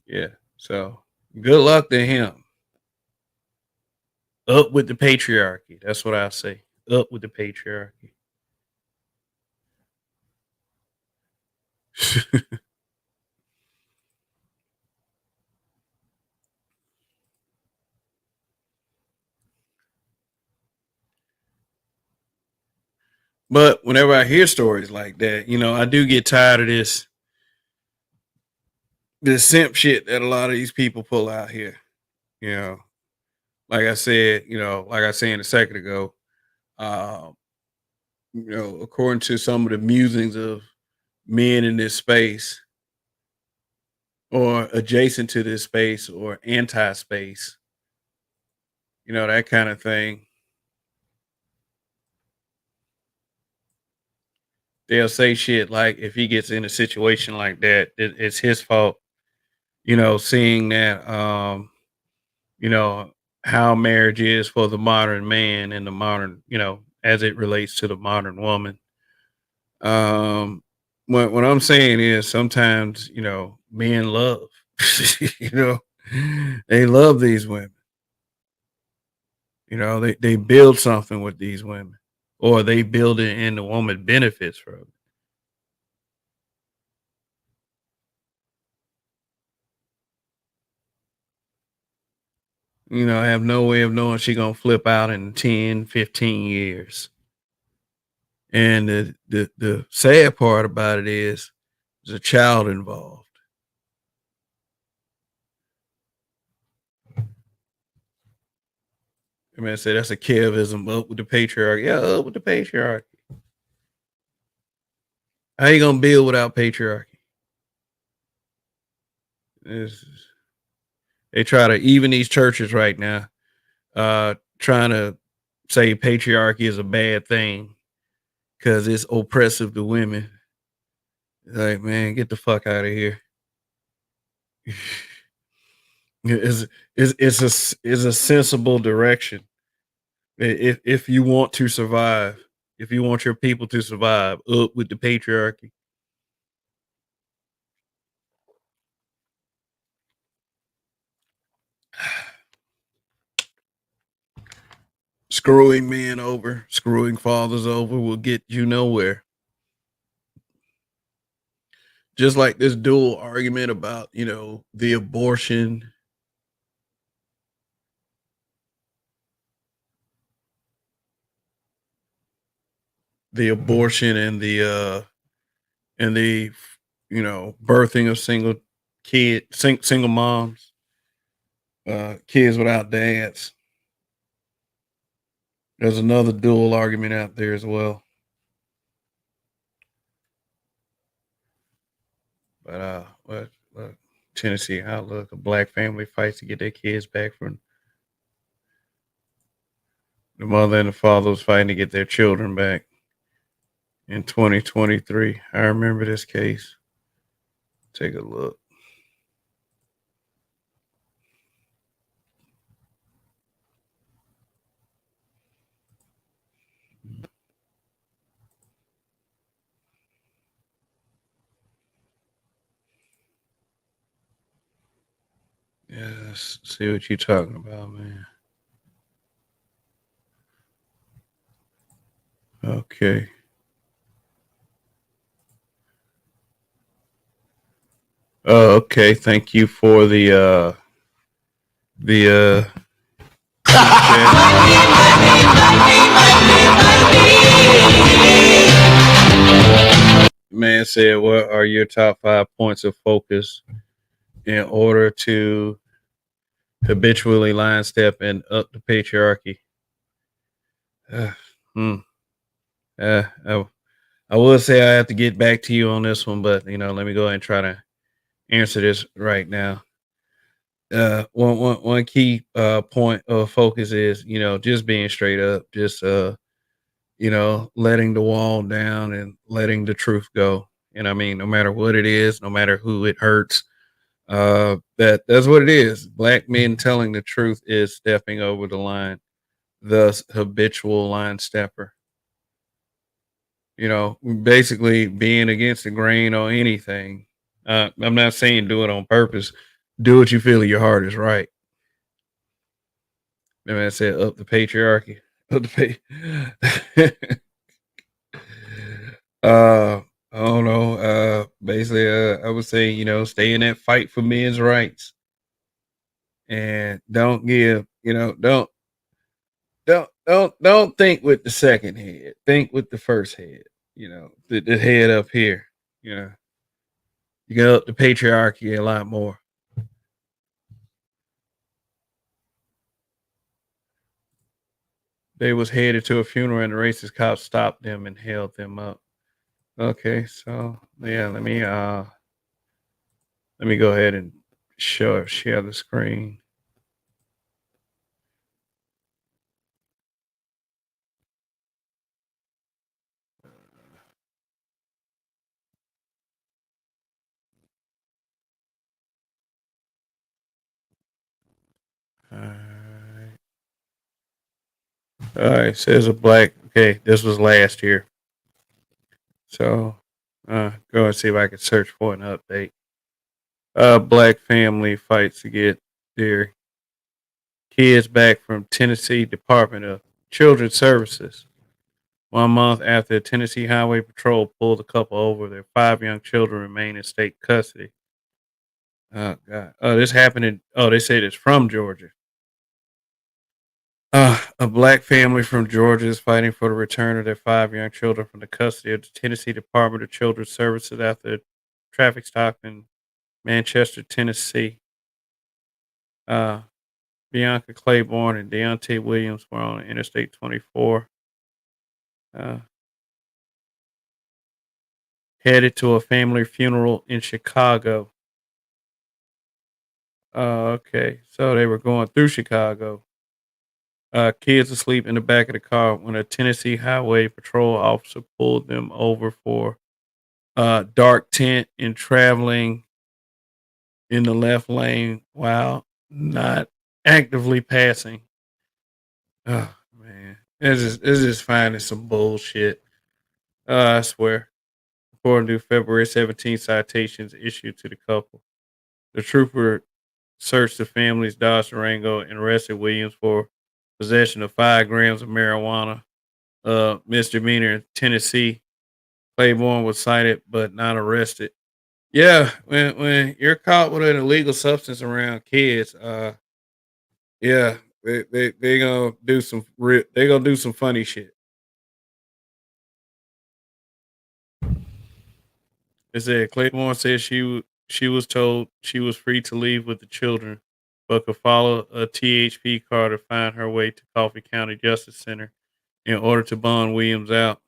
Speaker 1: Yeah. So good luck to him. Up with the patriarchy. That's what I say. Up with the patriarchy. But whenever I hear stories like that, I do get tired of this simp shit that a lot of these people pull out here. You know, like I said, like I said a second ago, uh, according to some of the musings of men in this space or adjacent to this space or anti-space, that kind of thing. They'll say shit like if he gets in a situation like that, it's his fault. Seeing that, you know, how marriage is for the modern man and the modern, as it relates to the modern woman. Um, what I'm saying is sometimes, men love, you know, they love these women. They build something with these women, or they build it and the woman benefits from it. I have no way of knowing she gonna flip out in 10, 15 years. And the sad part about it is there's a child involved. I mean, I say that's a Kevism, up with the patriarchy. Yeah, up with the patriarchy. How you gonna build without patriarchy? It's They try to even these churches right now, trying to say patriarchy is a bad thing because it's oppressive to women. Like, man, get the fuck out of here. It's a sensible direction. If you want to survive, if you want your people to survive, up with the patriarchy. Screwing men over, screwing fathers over will get you nowhere. Just like this dual argument about, the abortion. The abortion and the birthing of single moms, kids without dads. There's another dual argument out there as well. But look, Tennessee Outlook, a black family fights to get their kids back from the mother and the father was fighting to get their children back in 2023. I remember this case. Take a look. Yes, see what you're talking about, man. Okay. Oh, okay. Thank you for the man said, what are your top 5 points of focus in order to habitually line step and up the patriarchy? I will say I have to get back to you on this one, but let me go ahead and try to answer this right now. One key point of focus is just being straight up, just letting the wall down and letting the truth go. And I mean, no matter what it is, no matter who it hurts, that's what it is. Black men telling the truth is stepping over the line, thus habitual line stepper. Basically being against the grain on anything. I'm not saying do it on purpose. Do what you feel in your heart is right. That man said up the patriarchy. Up the I don't know. Basically, I would say, stay in that fight for men's rights. And don't give, don't think with the second head. Think with the first head. The head up here. You can up the patriarchy a lot more. They was headed to a funeral and the racist cops stopped them and held them up. Okay, so yeah, let me go ahead and share the screen. All right, says a black. Okay, this was last year. So, go and see if I can search for an update. Black family fights to get their kids back from Tennessee Department of Children's Services. 1 month after Tennessee Highway Patrol pulled the couple over, their 5 young children remain in state custody. Oh God! Oh, this happened in. Oh, they said it's from Georgia. A black family from Georgia is fighting for the return of their 5 young children from the custody of the Tennessee Department of Children's Services after a traffic stop in Manchester, Tennessee. Bianca Claiborne and Deontay Williams were on Interstate 24. Headed to a family funeral in Chicago. Okay. So they were going through Chicago. Kids asleep in the back of the car when a Tennessee Highway Patrol officer pulled them over for dark tent and traveling in the left lane while not actively passing. Oh man, it's just finding some bullshit. I swear. According to February 17th citations issued to the couple, the trooper searched the family's Dodge Durango and arrested Williams for possession of 5 grams of marijuana. Misdemeanor in Tennessee. Claiborne was cited but not arrested. Yeah, when you're caught with an illegal substance around kids, yeah, they gonna do they gonna do some funny shit. It said Claiborne said she was told she was free to leave with the children, but could follow a THP car to find her way to Coffee County Justice Center in order to bond Williams out.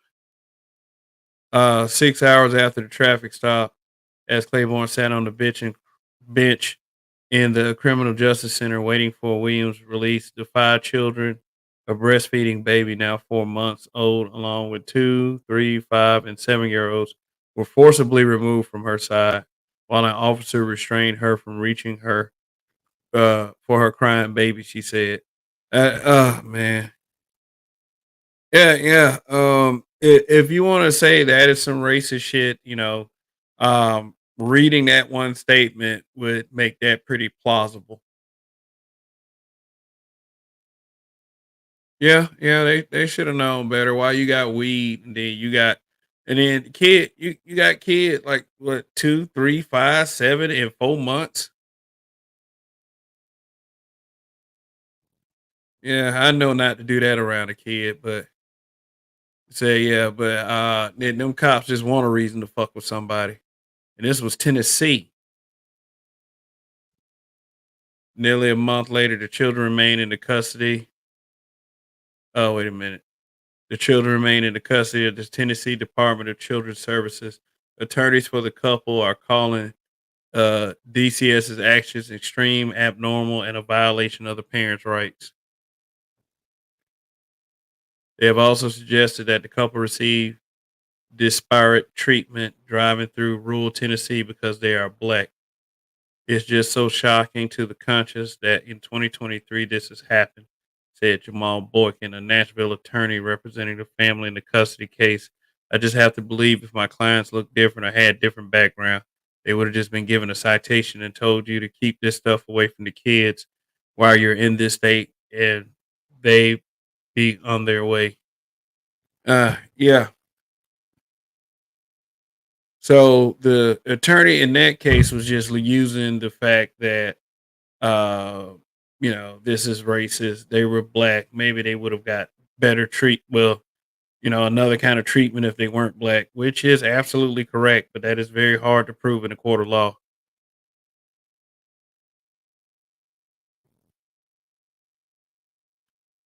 Speaker 1: 6 hours after the traffic stop, as Claiborne sat on the bench in the Criminal Justice Center waiting for Williams' release, the 5 children, a breastfeeding baby now 4 months old, along with 2, 3, 5, and 7-year-olds, were forcibly removed from her side while an officer restrained her from reaching her for her crying baby, she said. Man. Yeah, yeah. If you want to say that is some racist shit, reading that one statement would make that pretty plausible. Yeah, yeah, they should have known better. Why you got weed and then the kid you got kids like what 2, 3, 5, 7, and 4 months. Yeah, I know not to do that around a kid, but say yeah, but then them cops just want a reason to fuck with somebody. And this was Tennessee. Nearly a month later, the children remain in the custody. Oh, wait a minute. The children remain in the custody of the Tennessee Department of Children's Services. Attorneys for the couple are calling DCS's actions extreme, abnormal, and a violation of the parents' rights. They have also suggested that the couple receive disparate treatment driving through rural Tennessee because they are black. It's just so shocking to the conscious that in 2023 this has happened, said Jamal Boykin, a Nashville attorney representing the family in the custody case. I just have to believe if my clients looked different or had different background, they would have just been given a citation and told you to keep this stuff away from the kids while you're in this state and they be on their way. Yeah. So the attorney in that case was just using the fact that uh this is racist. They were black. Maybe they would have got better another kind of treatment if they weren't black, which is absolutely correct, but that is very hard to prove in a court of law.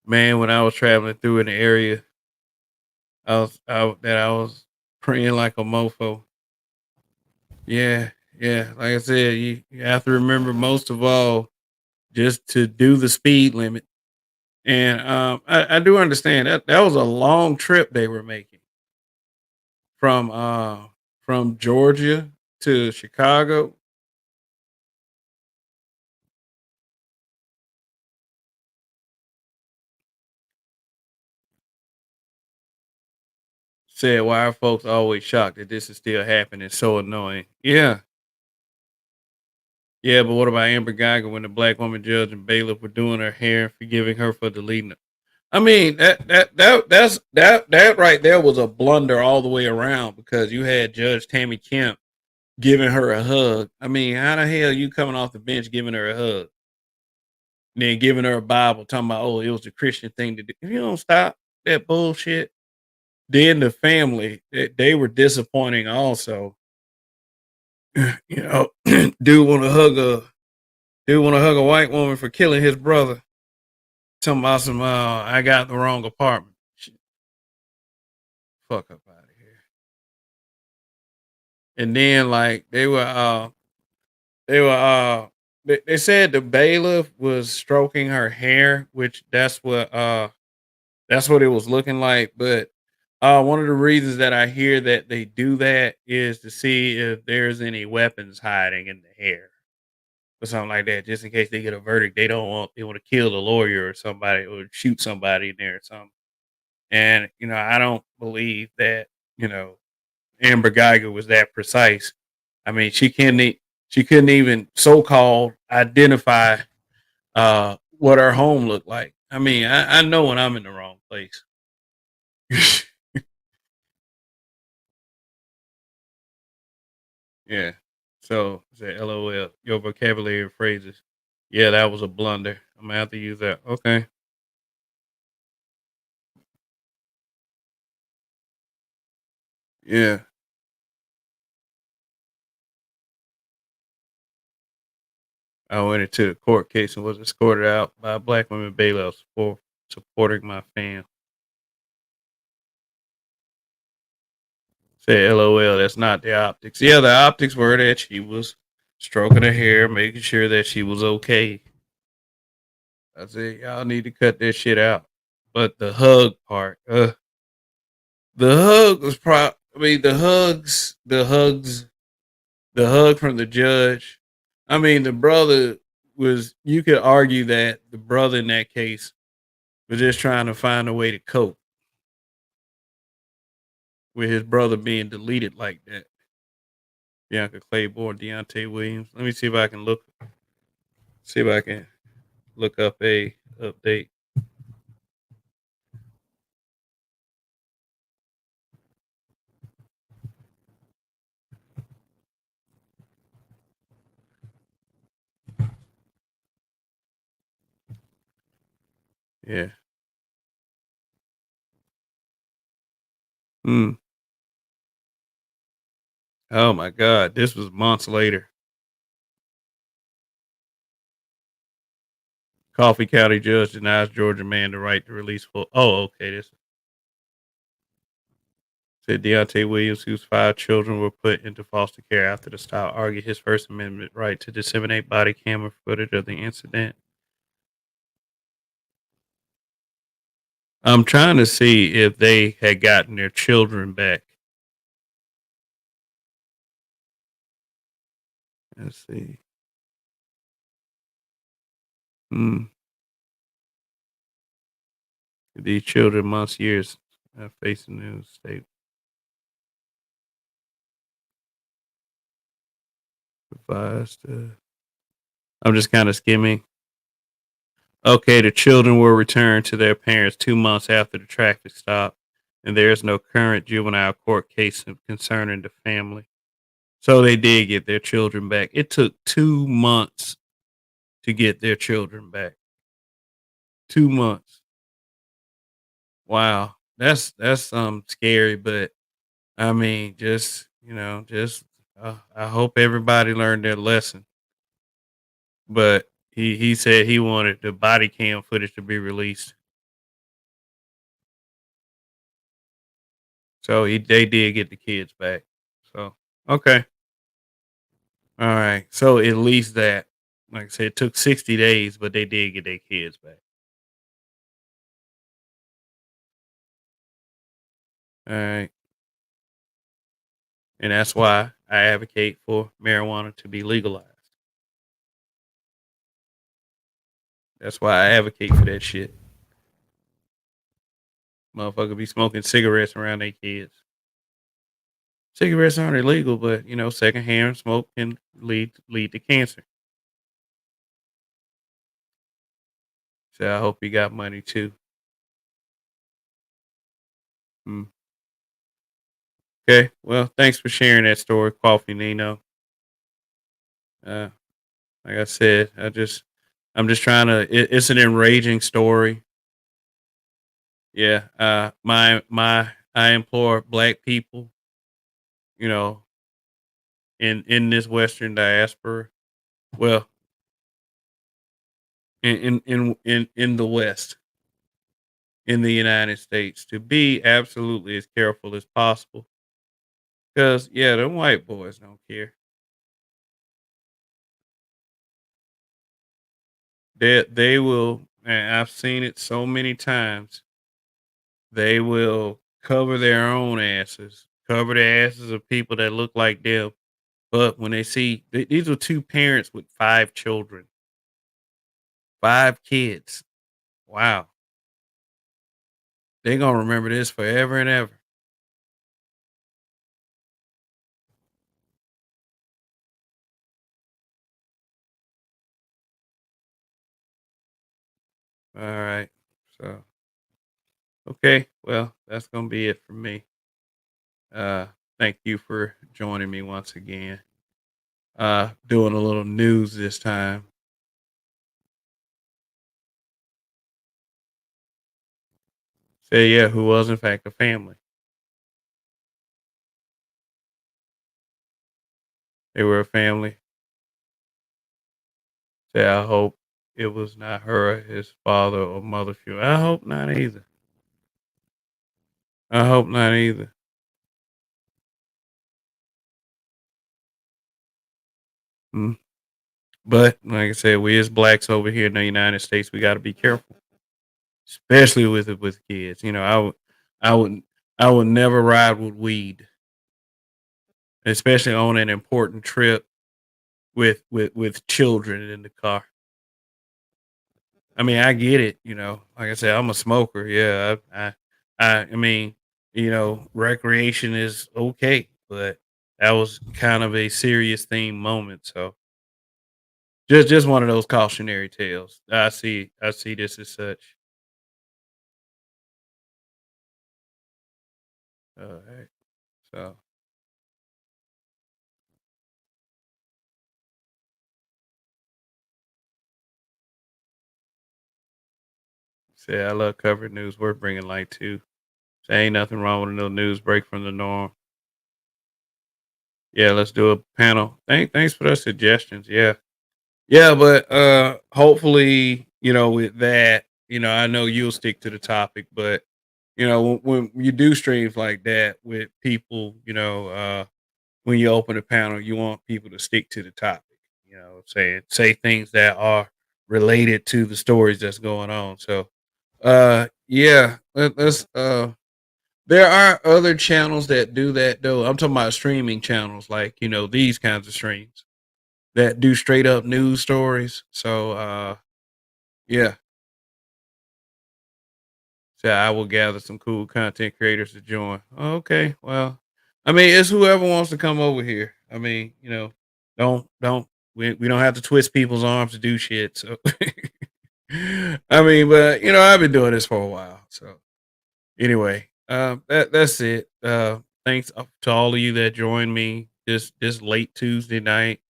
Speaker 1: Man, when I was traveling through an area, I was praying like a mofo. Yeah, yeah. Like I said, you have to remember most of all just to do the speed limit. And I do understand that was a long trip they were making from Georgia to Chicago. Said why are folks always shocked that this is still happening? It's so annoying. Yeah. Yeah, but what about Amber Geiger when the black woman judge and bailiff were doing her hair and forgiving her for deleting it? I mean that right there was a blunder all the way around because you had Judge Tammy Kemp giving her a hug. I mean, how the hell you coming off the bench giving her a hug? And then giving her a Bible, talking about, oh, it was a Christian thing to do. If you don't stop that bullshit, then the family, they were disappointing also. Dude want to hug a white woman for killing his brother. Talking about some, I got the wrong apartment. Fuck up out of here. And then like they were they said the bailiff was stroking her hair, which that's what it was looking like. But one of the reasons that I hear that they do that is to see if there's any weapons hiding in the hair or something like that, just in case they get a verdict. They want to kill the lawyer or somebody or shoot somebody in there or something. And I don't believe that you know Amber Geiger was that precise. I mean, she couldn't even so called identify what her home looked like. I mean, I know when I'm in the wrong place. Yeah. So say LOL. Your vocabulary phrases. Yeah, that was a blunder. I'm gonna have to use that. Okay. Yeah. I went into the court case and was escorted out by black women bailiffs for supporting my fam. Say LOL. That's not the optics. Yeah, the optics were that she was stroking her hair, making sure that she was okay. I said, y'all need to cut that shit out. But the hug part, the hug was I mean, the hug from the judge. I mean, the brother was. You could argue that the brother in that case was just trying to find a way to cope with his brother being deleted like that. Bianca Claiborne, Deontay Williams. Let me see if I can see if I can look up a update. Yeah. Hmm. Oh my God, this was months later. Coffee County judge denies Georgia man the right to release full. Oh, okay. This said Deontay Williams, whose 5 children were put into foster care after the style, argued his First Amendment right to disseminate body camera footage of the incident. I'm trying to see if they had gotten their children back. Let's see. Hmm. These children, months, years, facing the state. Advised. I'm just kind of skimming. Okay, the children were returned to their parents 2 months after the traffic stop, and there is no current juvenile court case concerning the family. So they did get their children back. It took 2 months to get their children back. 2 months. Wow, that's scary, but I mean, I hope everybody learned their lesson. But he said he wanted the body cam footage to be released. So they did get the kids back. So okay. All right. So at least that, like I said, it took 60 days, but they did get their kids back. All right. And that's why I advocate for marijuana to be legalized. That's why I advocate for that shit. Motherfucker be smoking cigarettes around their kids. Cigarettes aren't illegal, but secondhand smoke can lead to cancer. So I hope you got money too. Hmm. Okay. Well, thanks for sharing that story, Coffee Nino. Like I said, I'm just trying to. It's an enraging story. Yeah. I implore black people, you know, in this Western diaspora. Well, in the West, in the United States, to be absolutely as careful as possible. Because yeah, them white boys don't care. They will, and I've seen it so many times. They will cover their own asses, cover the asses of people that look like them. But when they see these are two parents with 5 children, 5 kids. Wow, they're gonna remember this forever and ever. All right, so okay, well that's gonna be it for me. Uh, Thank you for joining me once again. Doing a little news this time. Say yeah, who was in fact a family. They were a family. Say I hope it was not her, his father or mother funeral. I hope not either. I hope not either. Mm. But like I said, we as blacks over here in the United States, we got to be careful, especially with kids. You know, I would, I would never ride with weed, especially on an important trip with children in the car. I mean, I get it. You know, like I said, I'm a smoker. Yeah, I mean, recreation is okay, but that was kind of a serious theme moment. So just one of those cautionary tales. I see this as such. All right. So say I love covered news. We're bringing light too. So ain't nothing wrong with a little news break from the norm. Yeah, let's do a panel. Thanks for the suggestions. Yeah. Yeah, but hopefully, with that, I know you'll stick to the topic, but when you do streams like that with people, when you open a panel, you want people to stick to the topic, say things that are related to the stories that's going on. So yeah, let's there are other channels that do that though. I'm talking about streaming channels like, these kinds of streams that do straight up news stories. So yeah. So I will gather some cool content creators to join. Okay. Well, I mean, it's whoever wants to come over here. I mean, don't we don't have to twist people's arms to do shit. So I mean, but I've been doing this for a while. So anyway, that's it. Thanks to all of you that joined me this late Tuesday night.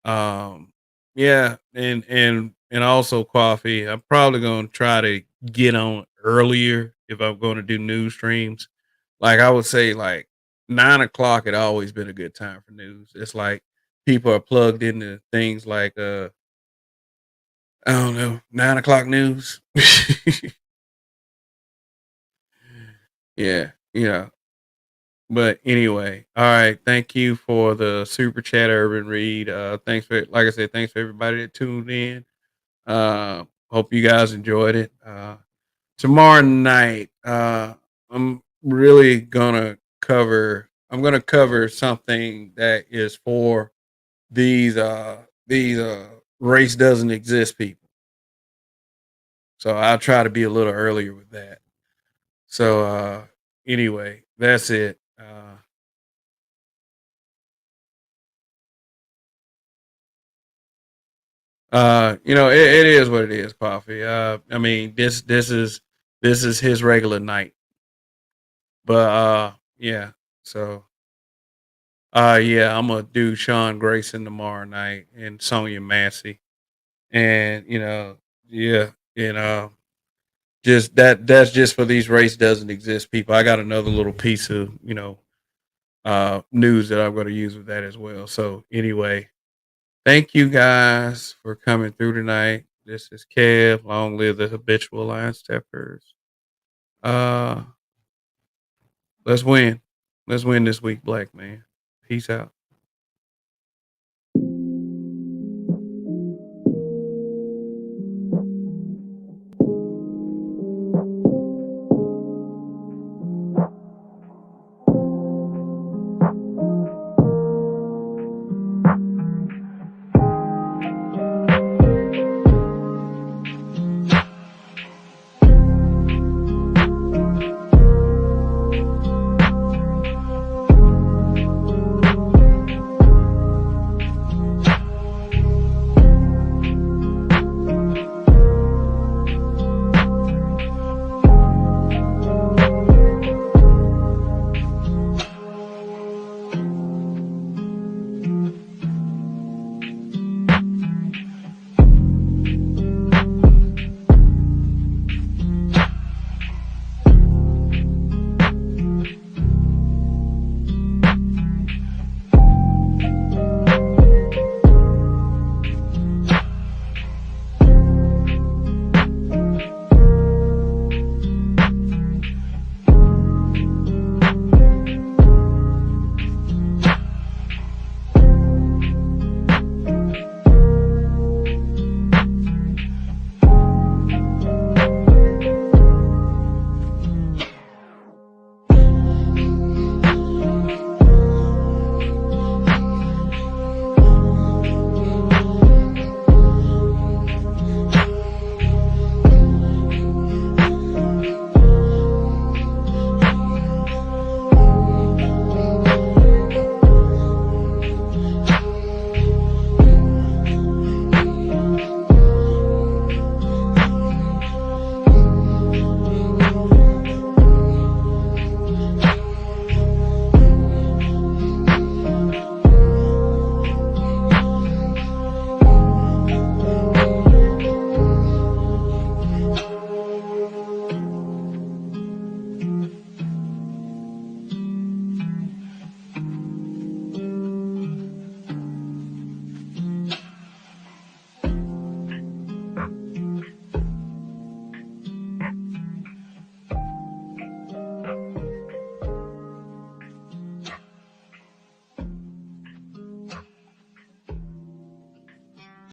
Speaker 1: Yeah, and also coffee. I'm probably gonna try to get on earlier if I'm going to do news streams. Like I would say, like 9 o'clock had always been a good time for news. It's like people are plugged into things like I don't know, 9 o'clock news. Yeah, But anyway, all right. Thank you for the super chat, Urban Reed. Thanks for, like I said, thanks for everybody that tuned in. Hope you guys enjoyed it. Tomorrow night, I'm gonna cover something that is for these race doesn't exist people. So I'll try to be a little earlier with that. So anyway, that's it. It is what it is, coffee. I mean, this is his regular night. But yeah. So yeah, I'm gonna do Sean Grayson tomorrow night and Sonya Massey. And yeah, just that's just for these race doesn't exist people. I got another little piece of, news that I'm gonna use with that as well. So anyway, thank you guys for coming through tonight. This is Kev. Long live the habitual line steppers. Uh let's win. Let's win this week, black man. Peace out.